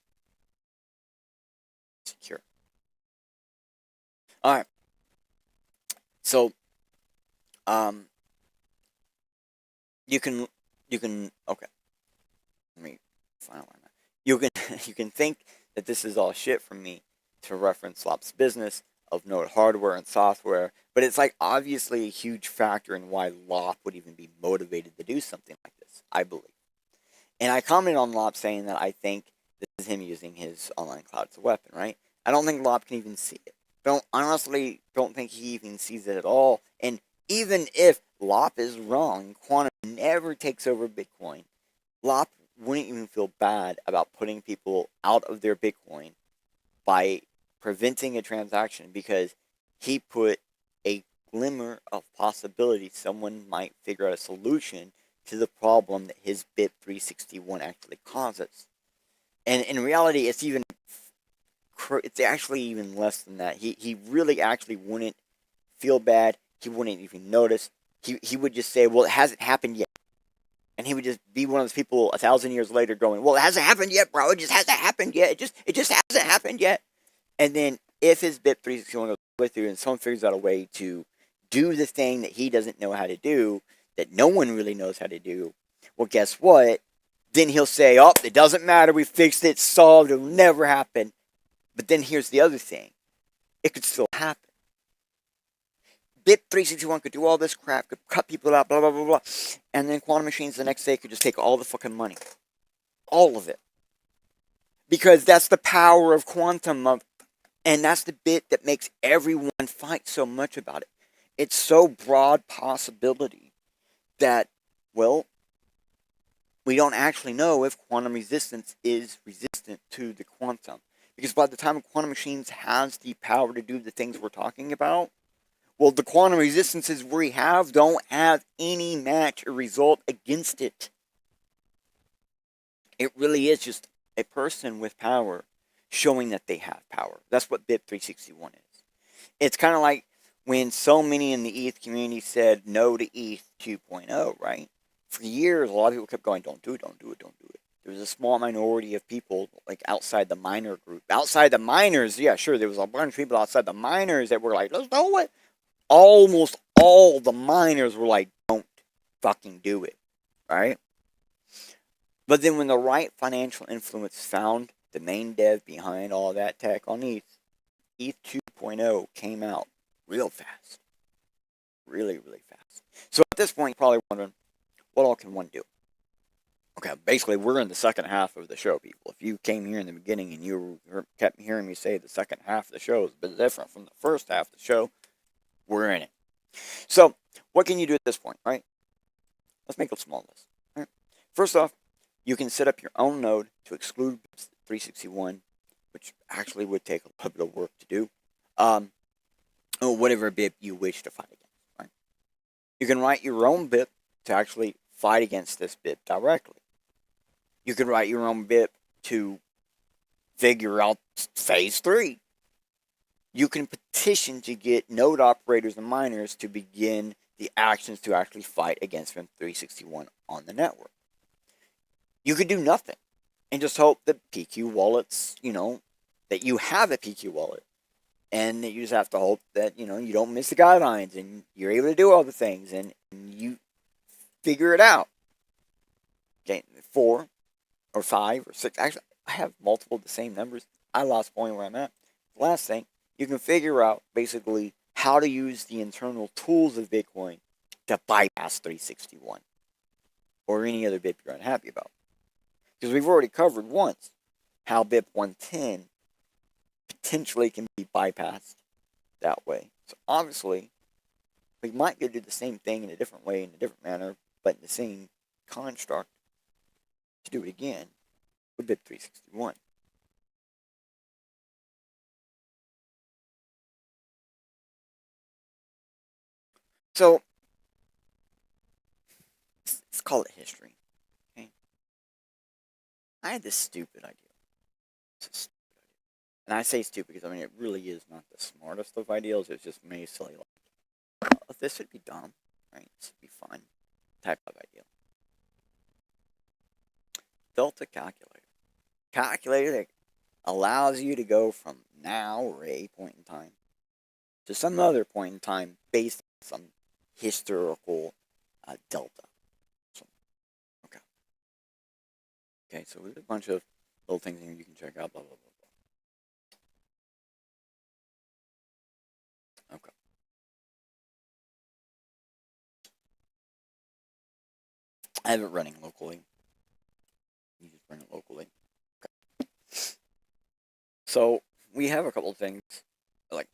Speaker 2: secure. Alright. So, you can, okay. Let me find out where I'm at. You can think that this is all shit from me to reference Lop's business of node hardware and software, but it's like obviously a huge factor in why Lop would even be motivated to do something like this, I believe. And I commented on Lop saying that I think this is him using his online cloud as a weapon, right? I don't think Lop can even see it. Honestly don't think he even sees it at all. And even if Lop is wrong, quantum never takes over Bitcoin, Lop wouldn't even feel bad about putting people out of their Bitcoin by preventing a transaction because he put a glimmer of possibility someone might figure out a solution to the problem that his BIP361 actually causes. And in reality, it's actually even less than that. He really actually wouldn't feel bad. He wouldn't even notice. He would just say, well, it hasn't happened yet. And he would just be one of those people 1,000 years later going, well, it hasn't happened yet, bro. It just hasn't happened yet. It just hasn't happened yet. And then if his BIP361 goes with you and someone figures out a way to do the thing that he doesn't know how to do, that no one really knows how to do, well, guess what? Then he'll say, oh, it doesn't matter. We fixed it. It's solved. It'll never happen. But then here's the other thing. It could still happen. BIP361 could do all this crap, could cut people out, blah, blah, blah, blah. And then quantum machines the next day could just take all the fucking money. All of it. Because that's the power of quantum. And that's the bit that makes everyone fight so much about it. It's so broad possibility that, well, we don't actually know if quantum resistance is resistant to the quantum. Because by the time quantum machines has the power to do the things we're talking about, well, the quantum resistances we have don't have any match or result against it. It really is just a person with power showing that they have power. That's what BIP361 is. It's kind of like when so many in the ETH community said no to ETH 2.0, right? For years, a lot of people kept going, don't do it, don't do it, don't do it. There was a small minority of people, like outside the miner group. Outside the miners, yeah, sure, there was a bunch of people outside the miners that were like, let's do it. Almost all the miners were like, don't fucking do it, right? But then when the right financial influence found the main dev behind all that tech on ETH, ETH 2.0 came out real fast. Really, really fast. So at this point, you're probably wondering, what all can one do? Okay, basically, we're in the second half of the show, people. If you came here in the beginning and you kept hearing me say the second half of the show is a bit different from the first half of the show, we're in it. So, what can you do at this point, right? Let's make a small list. Right? First off, you can set up your own node to exclude 361, which actually would take a little bit of work to do. Or whatever BIP you wish to fight against, right? You can write your own BIP to actually fight against this BIP directly. You can write your own BIP to figure out phase 3. You can petition to get node operators and miners to begin the actions to actually fight against BIP361 on the network. You could do nothing and just hope that PQ wallets, that you have a PQ wallet, And you just have to hope that, you know, you don't miss the guidelines and you're able to do all the things and you figure it out. Okay, 4 or 5 or 6. Actually, I have multiple of the same numbers. I lost point where I'm at. The last thing, you can figure out basically how to use the internal tools of Bitcoin to bypass 361 or any other BIP you're unhappy about. Because we've already covered once how BIP 110 potentially can be bypassed that way. So obviously, we might go do the same thing in a different way, in a different manner, but in the same construct to do it again with BIP 361. So, let's call it history. Okay? I had this stupid idea. It's a stupid idea. And I say stupid because, I mean, it really is not the smartest of ideas. It's just me silly. Like, oh, this would be dumb, right? This would be fun type of idea. Delta calculator. Calculator that allows you to go from now or a point in time to some other point in time based on some historical delta. So, okay. Okay, so there's a bunch of little things here you can check out, blah, blah, blah, blah. Okay. I have it running locally. You just run it locally. Okay. So, we have a couple of things like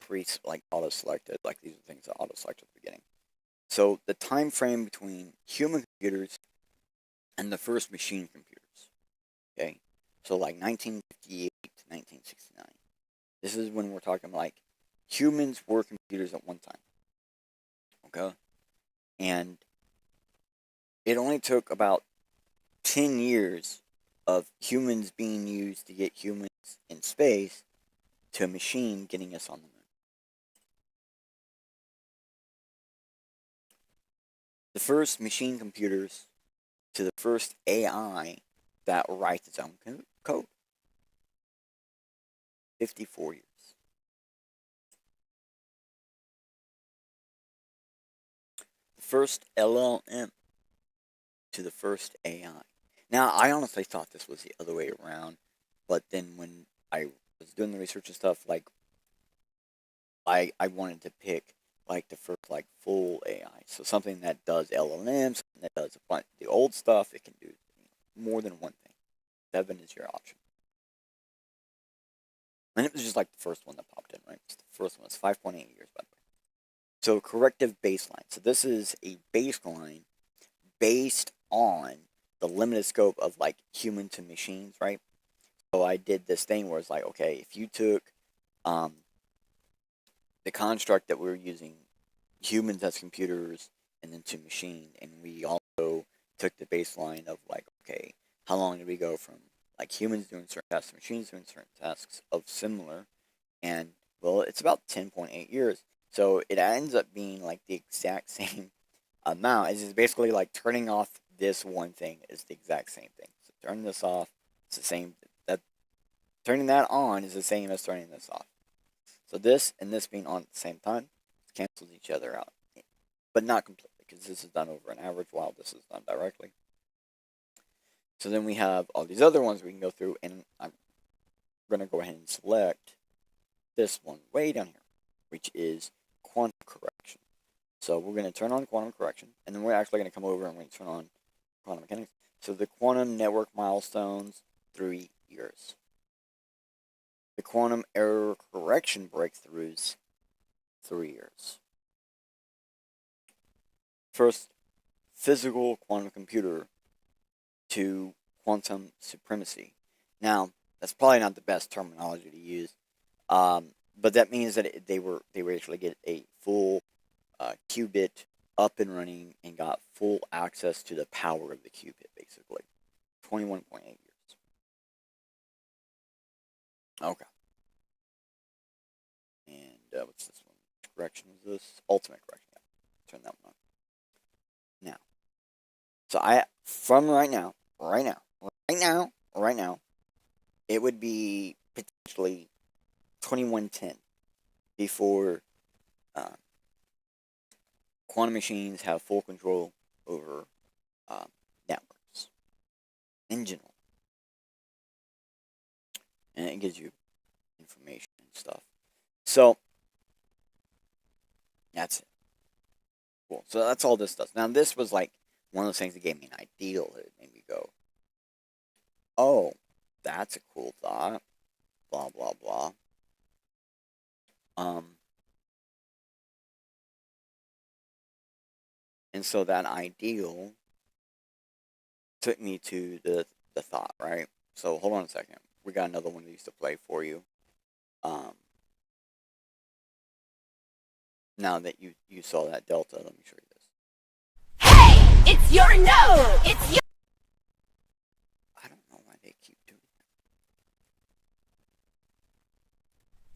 Speaker 2: auto-selected, like these are things that auto-select at the beginning. So the time frame between human computers and the first machine computers, okay? So like 1958 to 1969. This is when we're talking like humans were computers at one time, okay? And it only took about 10 years of humans being used to get humans in space to a machine getting us on the moon. The first machine computers to the first AI that writes its own code. 54 years. The first LLM to the first AI. Now, I honestly thought this was the other way around, but then when I was doing the research and stuff, like, I wanted to pick like the first like full AI, so something that does LLMs, that does a bunch the old stuff. It can do more than one thing. 7 is your option, and it was just like the first one that popped in, right? So the first one was 5.8 years, by the way. So corrective baseline. So this is a baseline based on the limited scope of like human to machines, right? So I did this thing where it's like, okay, if you took the construct that we're using, humans as computers, and then to machine, and we also took the baseline of like, okay, how long did we go from like humans doing certain tasks to machines doing certain tasks of similar, and well, it's about 10.8 years. So it ends up being like the exact same amount. It's just basically like turning off this one thing is the exact same thing. So turning this off, it's the same. That turning that on is the same as turning this off. So this and this being on at the same time cancels each other out, but not completely, because this is done over an average while this is done directly. So then we have all these other ones we can go through, and I'm going to go ahead and select this one way down here, which is quantum correction. So we're going to turn on quantum correction, and then we're actually going to come over and we're going to turn on quantum mechanics. So the quantum network milestones, 3 years. The quantum error correction breakthroughs, 3 years. First physical quantum computer to quantum supremacy. Now, that's probably not the best terminology to use, but that means that they were actually get a full qubit up and running and got full access to the power of the qubit, basically. 21.8 years. Okay. And what's this one? Which correction is this? Ultimate correction. Yeah. Turn that one on. Now. So from right now, it would be potentially 2110. before quantum machines have full control over networks in general. And it gives you information and stuff. So, that's it. Cool. So that's all this does. Now, this was like one of those things that gave me an ideal. It made me go, oh, that's a cool thought. Blah, blah, blah. And so that ideal took me to the thought, right? So hold on a second. We got another one of these to play for you. Now that you saw that delta, let me show you this.
Speaker 3: Hey, it's your node. It's your.
Speaker 2: I don't know why they keep doing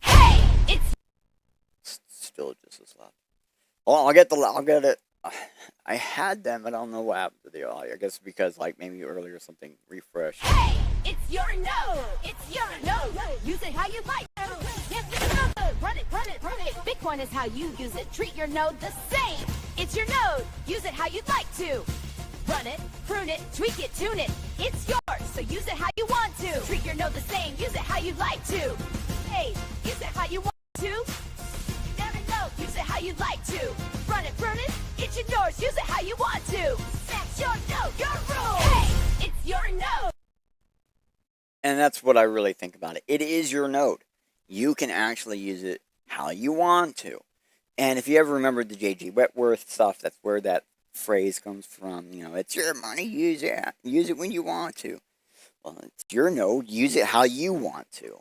Speaker 3: that. Hey, it's
Speaker 2: still just as loud. Well, I'll get it. I had them, but I don't know what happened to the audio. I guess because like maybe earlier something refreshed.
Speaker 3: Hey, it's your node. It's your node. Use it how you like. Run it, run it, run it. Bitcoin is how you use it. Treat your node the same. It's your node. Use it how you'd like to. Run it, prune it, tweak it, tune it. It's yours, so use it how you want to. Treat your node the same. Use it how you'd like to. Hey, use it how you want to. Never know. Use it how you'd like to. Run it, prune it. It's yours. Use it how you want to. That's your node, your rule. Hey, it's your node.
Speaker 2: And that's what I really think about it. It is your node. You can actually use it how you want to. And if you ever remember the J.G. Wentworth stuff, that's where that phrase comes from. You know, it's your money, use it. Use it when you want to. Well, it's your node, use it how you want to.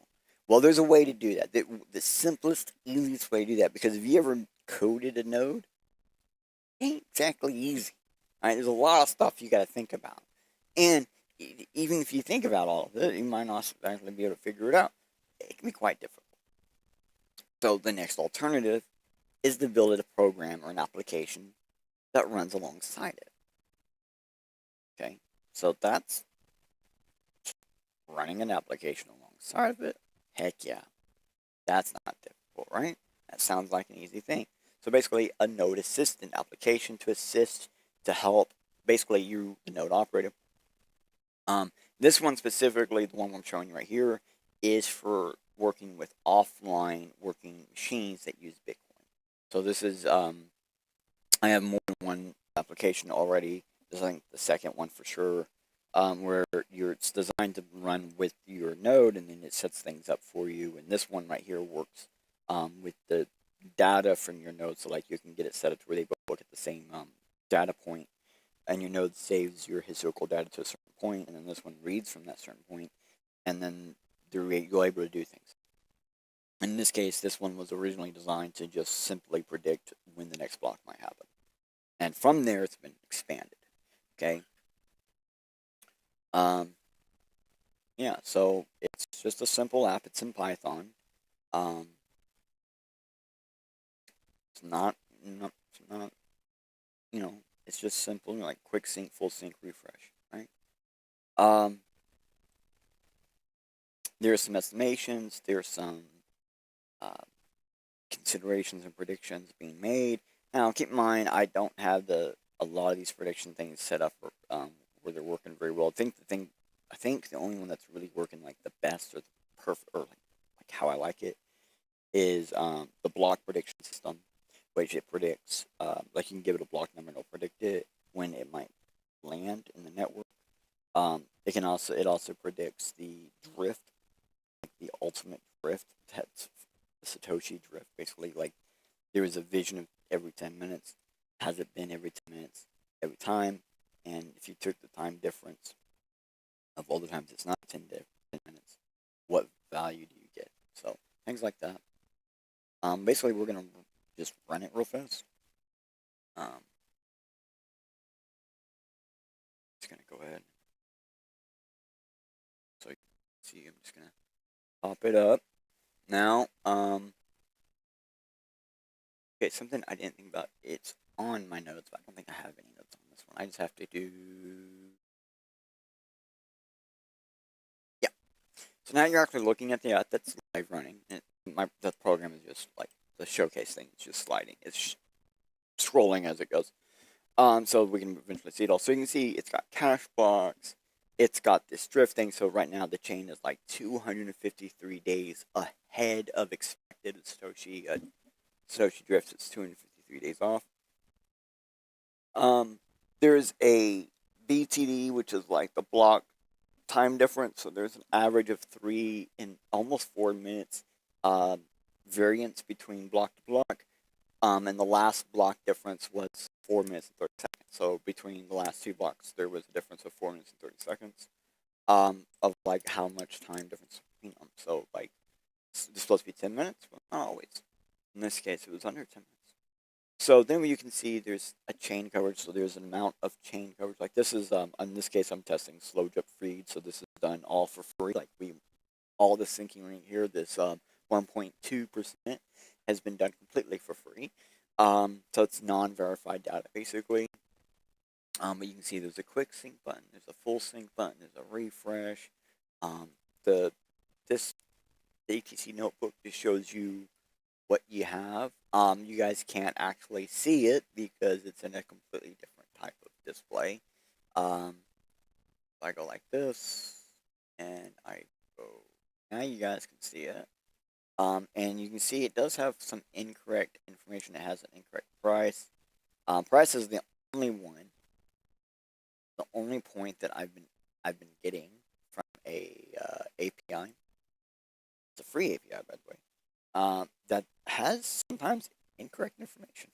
Speaker 2: Well, there's a way to do that. The simplest, easiest way to do that. Because if you ever coded a node, it ain't exactly easy. All right, there's a lot of stuff you got to think about. And even if you think about all of it, you might not actually be able to figure it out. It can be quite difficult. So the next alternative is to build a program or an application that runs alongside it. Okay, so that's running an application alongside of it. Heck yeah, that's not difficult, right? That sounds like an easy thing. So basically, a node assistant application to assist, to help, basically you, the node operator. This one specifically, the one I'm showing you right here, is for working with offline working machines that use Bitcoin. So this is, I have more than one application already. This is, I think, the second one for sure, where it's designed to run with your node, and then it sets things up for you. And this one right here works with the data from your node, so like you can get it set up to where they both look at the same data point, and your node saves your historical data to a certain point, and then this one reads from that certain point, and then you're able to do things. In this case, this one was originally designed to just simply predict when the next block might happen. And from there, it's been expanded. Okay? Yeah, so it's just a simple app. It's in Python. It's not, you know, it's just simple, like quick sync, full sync, refresh, right? There's some estimations, there's some considerations and predictions being made. Now, keep in mind, I don't have a lot of these prediction things set up where they're working very well. I think the only one that's really working like the best or the perfect, or like how I like it, is the block prediction system, which it predicts, like you can give it a block number and it'll predict it when it might land in the network. It also predicts the drift, like the ultimate drift. That's the Satoshi drift, basically. Like there is a vision of every 10 minutes. Has it been every 10 minutes every time? And if you took the time difference of all the times it's not 10 minutes, what value do you get? So things like that. Basically, we're gonna just run it real fast. Just gonna go ahead. So you can see, I'm just gonna pop it up now. Okay, something I didn't think about. It's on my notes, but I don't think I have any notes on this one. I just have to do. Yeah. So now you're actually looking at the app that's live running. And the program is just like the showcase thing is just sliding. It's scrolling as it goes. So we can eventually see it all. So you can see it's got cash blocks. It's got this drift thing. So right now the chain is like 253 days ahead of expected Satoshi. Satoshi drifts. It's 253 days off. There's a BTD, which is like the block time difference. So there's an average of 3 and almost 4 minutes variance between block to block. And the last block difference was 4 minutes and 30 seconds. So between the last 2 blocks, there was a difference of 4 minutes and 30 seconds of like how much time difference between them. So like it's supposed to be 10 minutes, but not always. In this case, it was under 10 minutes. So then you can see there's a chain coverage. So there's an amount of chain coverage. Like this is in this case, I'm testing slow drip feed. So this is done all for free. Like all the syncing right here, this 1.2% has been done completely for free. So it's non-verified data basically. But you can see there's a quick sync button, there's a full sync button, there's a refresh. The ATC notebook just shows you what you have. You guys can't actually see it because it's in a completely different type of display. If I go like this, and I go, now you guys can see it. And you can see it does have some incorrect information. It has an incorrect price. Price is the only point that I've been getting from a API. It's a free API, by the way. That has sometimes incorrect information.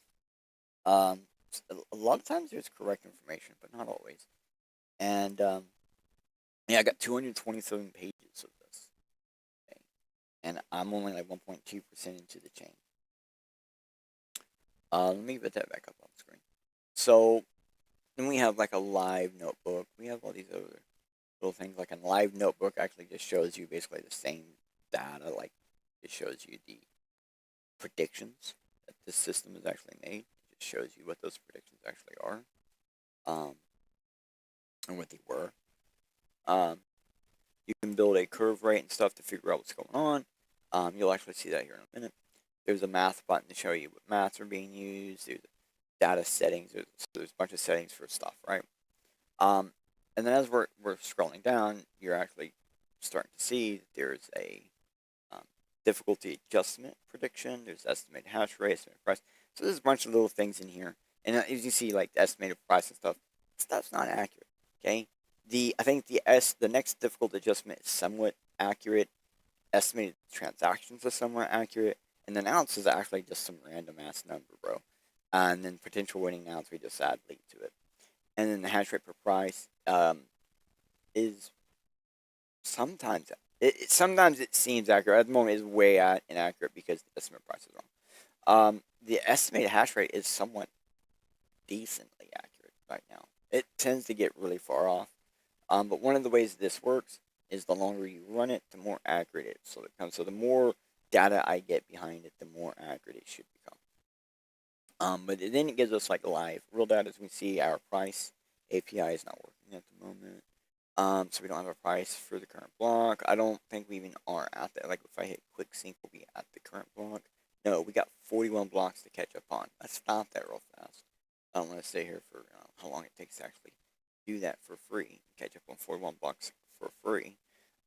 Speaker 2: A lot of times there's correct information, but not always. And yeah, I got 227 pages of this. Okay. And I'm only like 1.2% into the chain. Let me put that back up on the screen. So then we have like a live notebook. We have all these other little things. Like a live notebook actually just shows you basically the same data. Like it shows you the predictions that this system has actually made. It just shows you what those predictions actually are. And what they were. You can build a curve rate and stuff to figure out what's going on. You'll actually see that here in a minute. There's a math button to show you what maths are being used. There's data settings. There's a bunch of settings for stuff, right? And then as we're scrolling down, you're actually starting to see that there's a difficulty adjustment prediction. There's estimated hash rate, estimated price. So there's a bunch of little things in here. And as you see, like the estimated price and stuff's not accurate. Okay. I think the next difficult adjustment is somewhat accurate. Estimated transactions are somewhat accurate. And then ounce is actually just some random ass number, bro. And then potential winning ounce, we just add leak to it. And then the hash rate per price is sometimes sometimes it seems accurate. At the moment, it's way inaccurate because the estimate price is wrong. The estimated hash rate is somewhat decently accurate right now. It tends to get really far off. But one of the ways this works is the longer you run it, the more accurate it becomes. So the more data I get behind it, the more accurate it should become. But then it gives us like live real data. As we see, our price API is not working at the moment. So we don't have a price for the current block. I don't think we even are at that. Like if I hit quick sync, we'll be at the current block. No, we got 41 blocks to catch up on. Let's stop that real fast. I don't want to stay here for how long it takes to actually do that for free. Catch up on 41 blocks for free.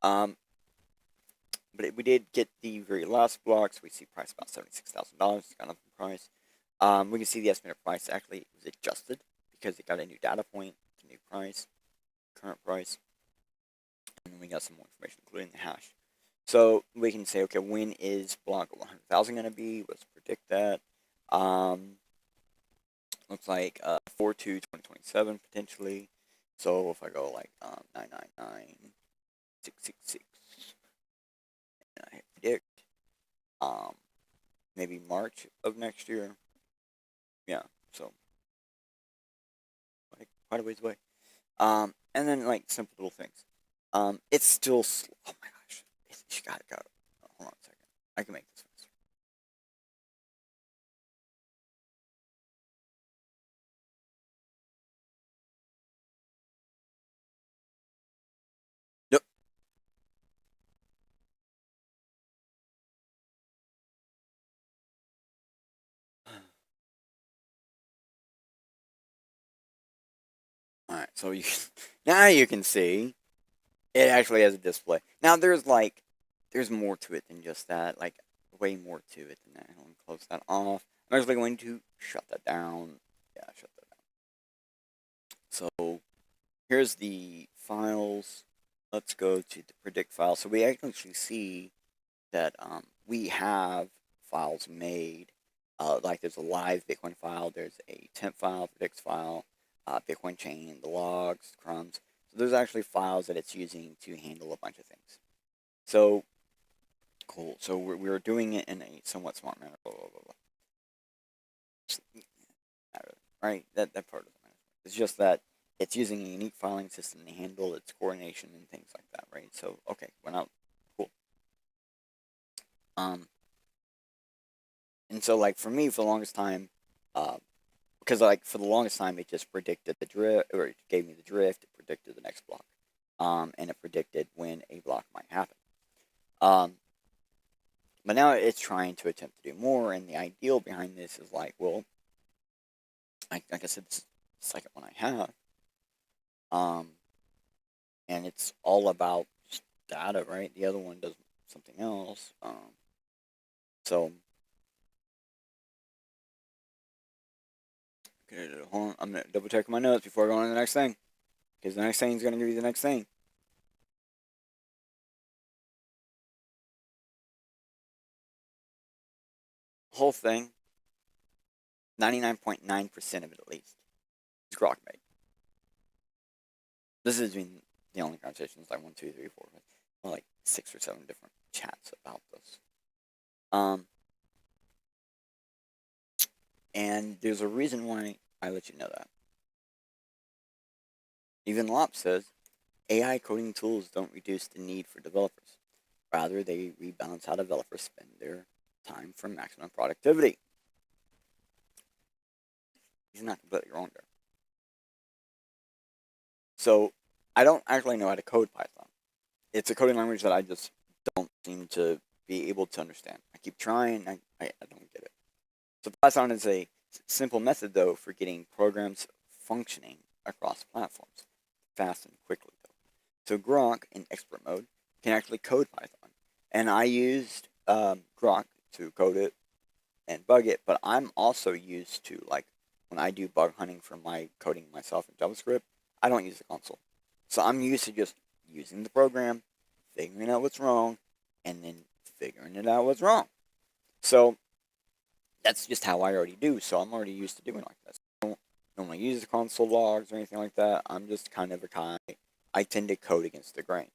Speaker 2: But we did get the very last blocks. We see price about $76,000. It's gone up in price. We can see the estimated price actually was adjusted because it got a new data point, the new price, current price, and then we got some more information, including the hash. So we can say, okay, when is block 100,000 going to be? Let's predict that. Looks like 4/2/2027 potentially. So if I go like 999,666, and I hit predict, maybe March of next year. Yeah, so quite a ways away. And then like simple little things. It's still slow. Oh my gosh, you gotta go. Hold on a second. I can make this faster. Yep. So you now you can see it actually has a display. Now there's more to it than just that, like way more to it than that. I'm going to close that off. I'm actually going to shut that down. Yeah, shut that down. So here's the files. Let's go to the predict file. So we actually see that we have files made. Like there's a live Bitcoin file, there's a temp file, predict file, Bitcoin chain, the logs, crumbs. So there's actually files that it's using to handle a bunch of things. So cool. So we're doing it in a somewhat smart manner. Blah, blah, blah, blah. Right? That part of it. It's just that it's using a unique filing system to handle its coordination and things like that, right? So okay, went out. Cool. And so like for me, for the longest time, because like for the longest time, it just predicted the drift, or it gave me the drift. It predicted the next block, and it predicted when a block might happen. But now it's trying to attempt to do more, and the ideal behind this is like, well, like I said, this is the second one I have, and it's all about just data, right? The other one does something else, so. Okay, hold on. I'm going to double check my notes before I go on to the next thing. Because the next thing is going to give you the next thing. Whole thing, 99.9% of it at least, is Grok made. This has been the only conversations, like 1, 2, 3, 4, 5, well, like 6 or 7 different chats about this. And there's a reason why I let you know that. Even Lop says, AI coding tools don't reduce the need for developers. Rather, they rebalance how developers spend their time for maximum productivity. He's not completely wrong there. So, I don't actually know how to code Python. It's a coding language that I just don't seem to be able to understand. I keep trying, I don't get it. So Python is a simple method, though, for getting programs functioning across platforms, fast and quickly, though. So Grok, in expert mode, can actually code Python. And I used Grok to code it and bug it, but I'm also used to, like, when I do bug hunting for my coding myself in JavaScript, I don't use the console. So I'm used to just using the program, figuring out what's wrong, and then figuring it out what's wrong. So that's just how I already do, so I'm already used to doing like this. I don't normally use the console logs or anything like that. I'm just kind of a guy. I tend to code against the grain.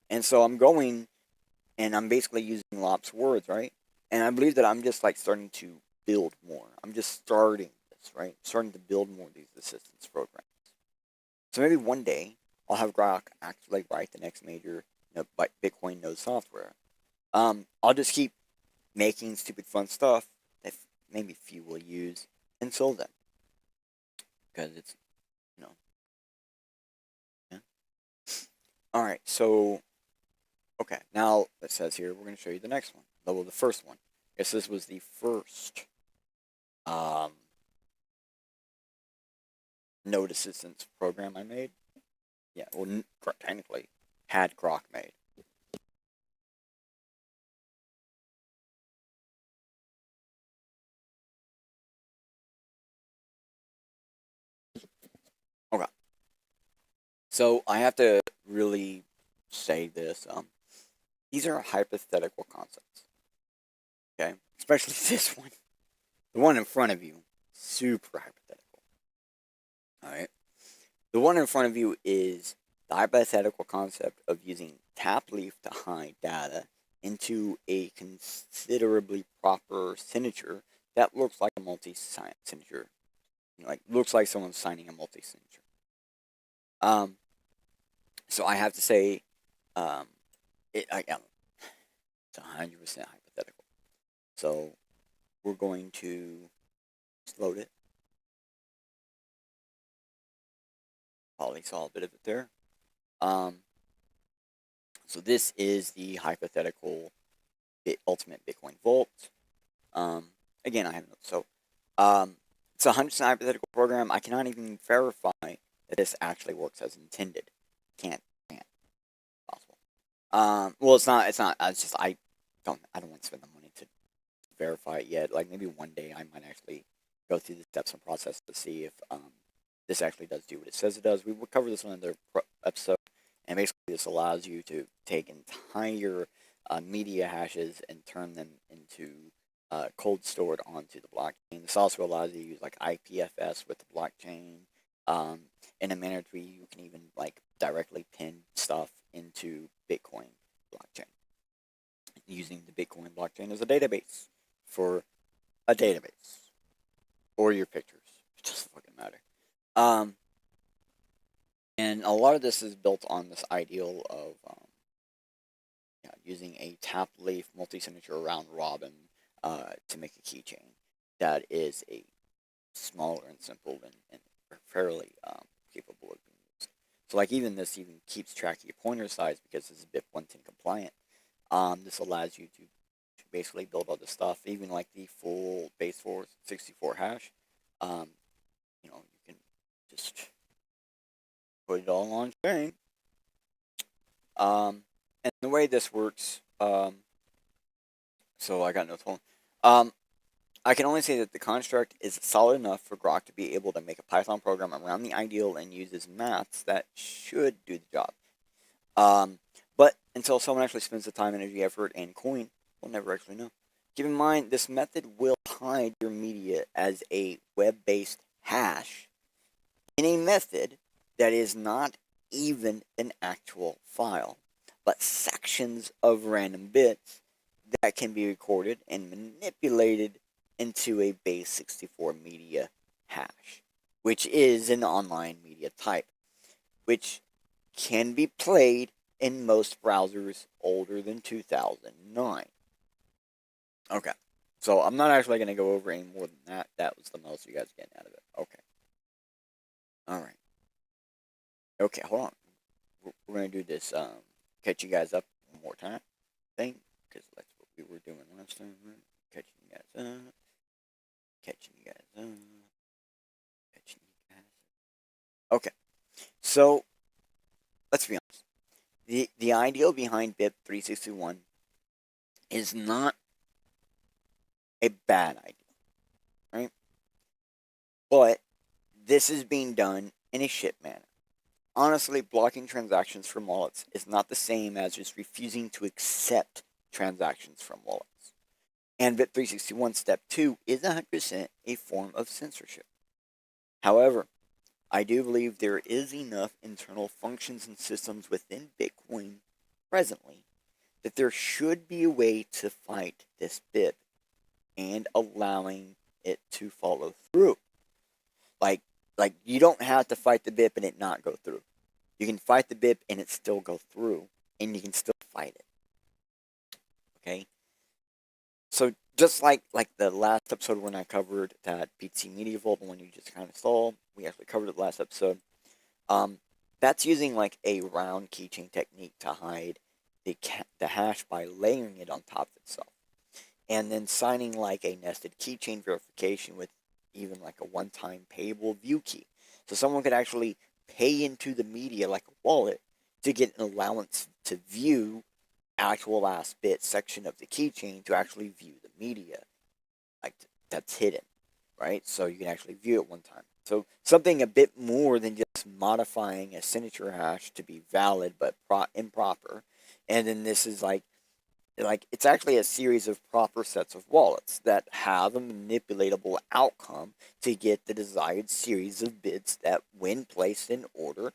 Speaker 2: And so I'm going, and I'm basically using Lop's words, right? And I believe that I'm just like starting to build more. I'm just starting this, right? Starting to build more of these assistance programs. So maybe one day I'll have Grok actually write the next major Bitcoin node software. I'll just keep making stupid fun stuff that maybe few will use until then. Because it's, yeah. Alright, so, okay, now it says here, we're going to show you the next one. Well, the first one. I guess this was the first node assistance program I made. Yeah, well, technically, had Grok made. Okay. So I have to really say this. These are hypothetical concepts. Okay? Especially this one. The one in front of you, super hypothetical. Alright? The one in front of you is the hypothetical concept of using tap leaf to hide data into a considerably proper signature that looks like a multi-sign signature. Like, looks like someone's signing a multi-signature. So I have to say, it's 100% hypothetical. So we're going to just load it. Probably saw a bit of it there. So this is the hypothetical ultimate Bitcoin vault. Again, I have notes. So it's a 100% hypothetical program. I cannot even verify that this actually works as intended. Can't possible. Well, it's not. It's not. It's just I don't want to spend the money to verify it yet. Like maybe one day I might actually go through the steps and process to see if this actually does do what it says it does. We will cover this on another episode, and basically this allows you to take entire media hashes and turn them into cold stored onto the blockchain. This also allows you to use like IPFS with the blockchain in a manner where you can even like directly pin stuff into Bitcoin blockchain using the Bitcoin blockchain as a database for a database or your pictures. It doesn't fucking matter. And a lot of this is built on this ideal of using a tap leaf multi-signature round robin to make a keychain that is a smaller and simple and fairly capable of being used. So like even this even keeps track of your pointer size because it's BIP 110 compliant. This allows you to basically build all this stuff, even like the full base 64 hash. You can just put it all on chain. And the way this works, so I got no phone. I can only say that the construct is solid enough for Grok to be able to make a Python program around the ideal and uses maths that should do the job. But until someone actually spends the time, energy, effort, and coin, we'll never actually know. Keep in mind, this method will hide your media as a web-based hash in a method that is not even an actual file, but sections of random bits that can be recorded and manipulated into a base 64 media hash, which is an online media type, which can be played in most browsers older than 2009. Okay, so I'm not actually going to go over any more than that. That was the most you guys getting out of it. Okay. Alright. Okay, hold on. We're going to do this, catch you guys up one more time thing, because that's what we were doing last time, right? Catching you guys up. Catching you guys up. Catching you guys up. Okay, so, let's be honest. The ideal behind BIP 361 is not a bad idea, right? But this is being done in a shit manner. Honestly, blocking transactions from wallets is not the same as just refusing to accept transactions from wallets. And BIP 361 Step 2 is 100% a form of censorship. However, I do believe there is enough internal functions and systems within Bitcoin presently that there should be a way to fight this BIP and allowing it to follow through. Like you don't have to fight the BIP and it not go through. You can fight the BIP and it still go through, and you can still fight it. Okay? So just like the last episode when I covered that BTC Media Vault, the one you just kind of saw, we actually covered it last episode. That's using like a round keychain technique to hide the hash by layering it on top of itself, and then signing like a nested keychain verification with even like a one-time payable view key. So someone could actually pay into the media like a wallet to get an allowance to view actual last bit section of the keychain to actually view the media. Like that's hidden, right? So you can actually view it one time. So something a bit more than just modifying a signature hash to be valid but improper. And then this is like it's actually a series of proper sets of wallets that have a manipulatable outcome to get the desired series of bits that, when placed in order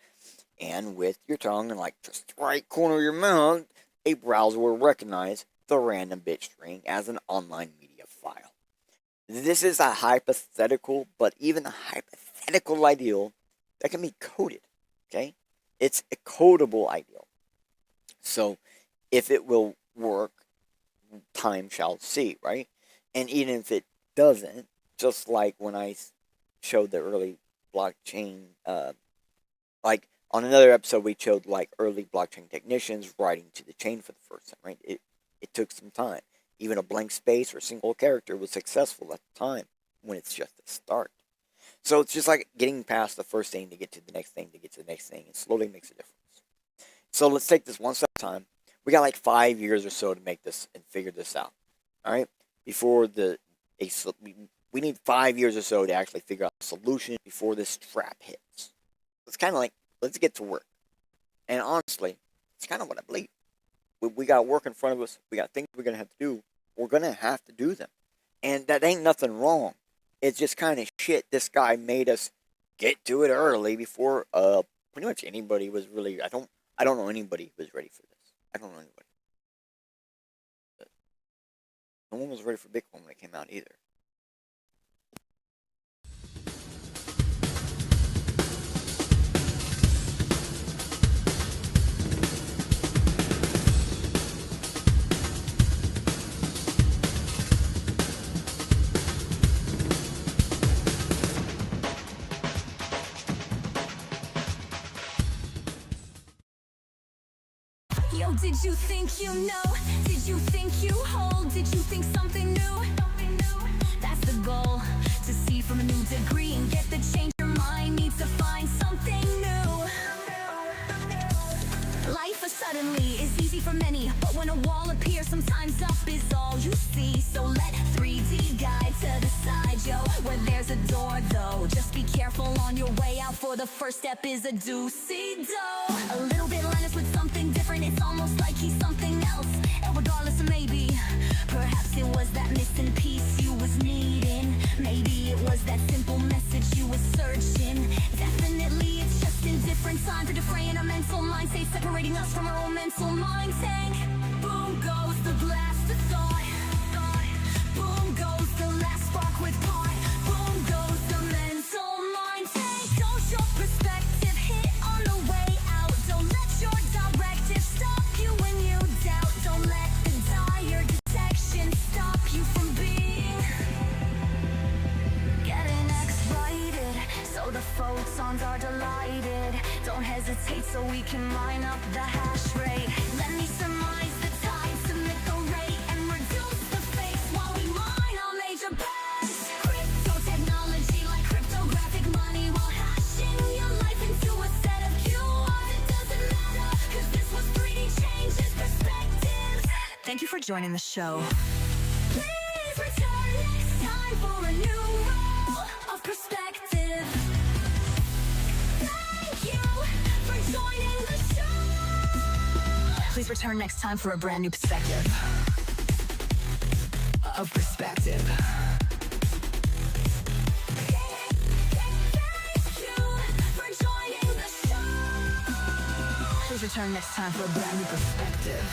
Speaker 2: and with your tongue and like just the right corner of your mouth, a browser will recognize the random bit string as an online media file. This is a hypothetical, but even a hypothetical ideal that can be coded, okay? It's a codable ideal. So if it will work, time shall see, right? And even if it doesn't, just like when I showed the early blockchain, like on another episode we showed like early blockchain technicians writing to the chain for the first time, right? It took some time. Even a blank space or single character was successful at the time when it's just a start.
Speaker 4: So it's just like getting past the first thing to get to the next thing to get to the next thing, and slowly makes a difference. So let's take this one step at a time. We got like 5 years or so to make this and figure this out. All right, before we need 5 years or so to actually figure out a solution before this trap hits. It's kind of like, let's get to work. And honestly, it's kind of what I believe. We got work in front of us. We got things we're going to have to do. We're going to have to do them. And that ain't nothing wrong. It's just kind of shit this guy made us get to it early before pretty much anybody was really, I don't know anybody who was ready for this. I don't know anybody. But no one was ready for Bitcoin when it came out either.
Speaker 1: Yo, did you think you know? Did you think you hold? Did you think something new? That's the goal, to see from a new degree and get the change your mind needs to find something new. Life suddenly is easy for many, but when a wall appears, sometimes up is all you see. So let 3D guide to the side, yo, where there's a door though. Just be careful on your way out, for the first step is a do-see-do. A little bit Linus with something different, it's almost like he's something else. And regardless of maybe, perhaps it was that missing piece you was needing. Maybe it was that simple message you was searching. Definitely it's just in different time for defraying our mental mind state, separating us from our own mental mind tank. Boom goes the blast of thought. Boom goes the last spark with part. Boom goes the mental mind tank. Don't your perspective hit on the way out. Don't let your directive stop you when you doubt. Don't let the dire detection stop you from being getting excited. So the photons are delighted. Don't hesitate so we can line up the hash rate. Let me surmise the time, submit the rate, and reduce the fakes while we mine our major bets. Crypto technology like cryptographic money, while hashing your life into a set of QRs. It doesn't matter, cause this was 3D changes perspectives. Thank you for joining the show. Please return next time for a new roll of perspective. Thank you for joining the show. Please return next time for a brand new perspective. Of perspective. Thank you for joining the show. Please return next time for a brand new perspective.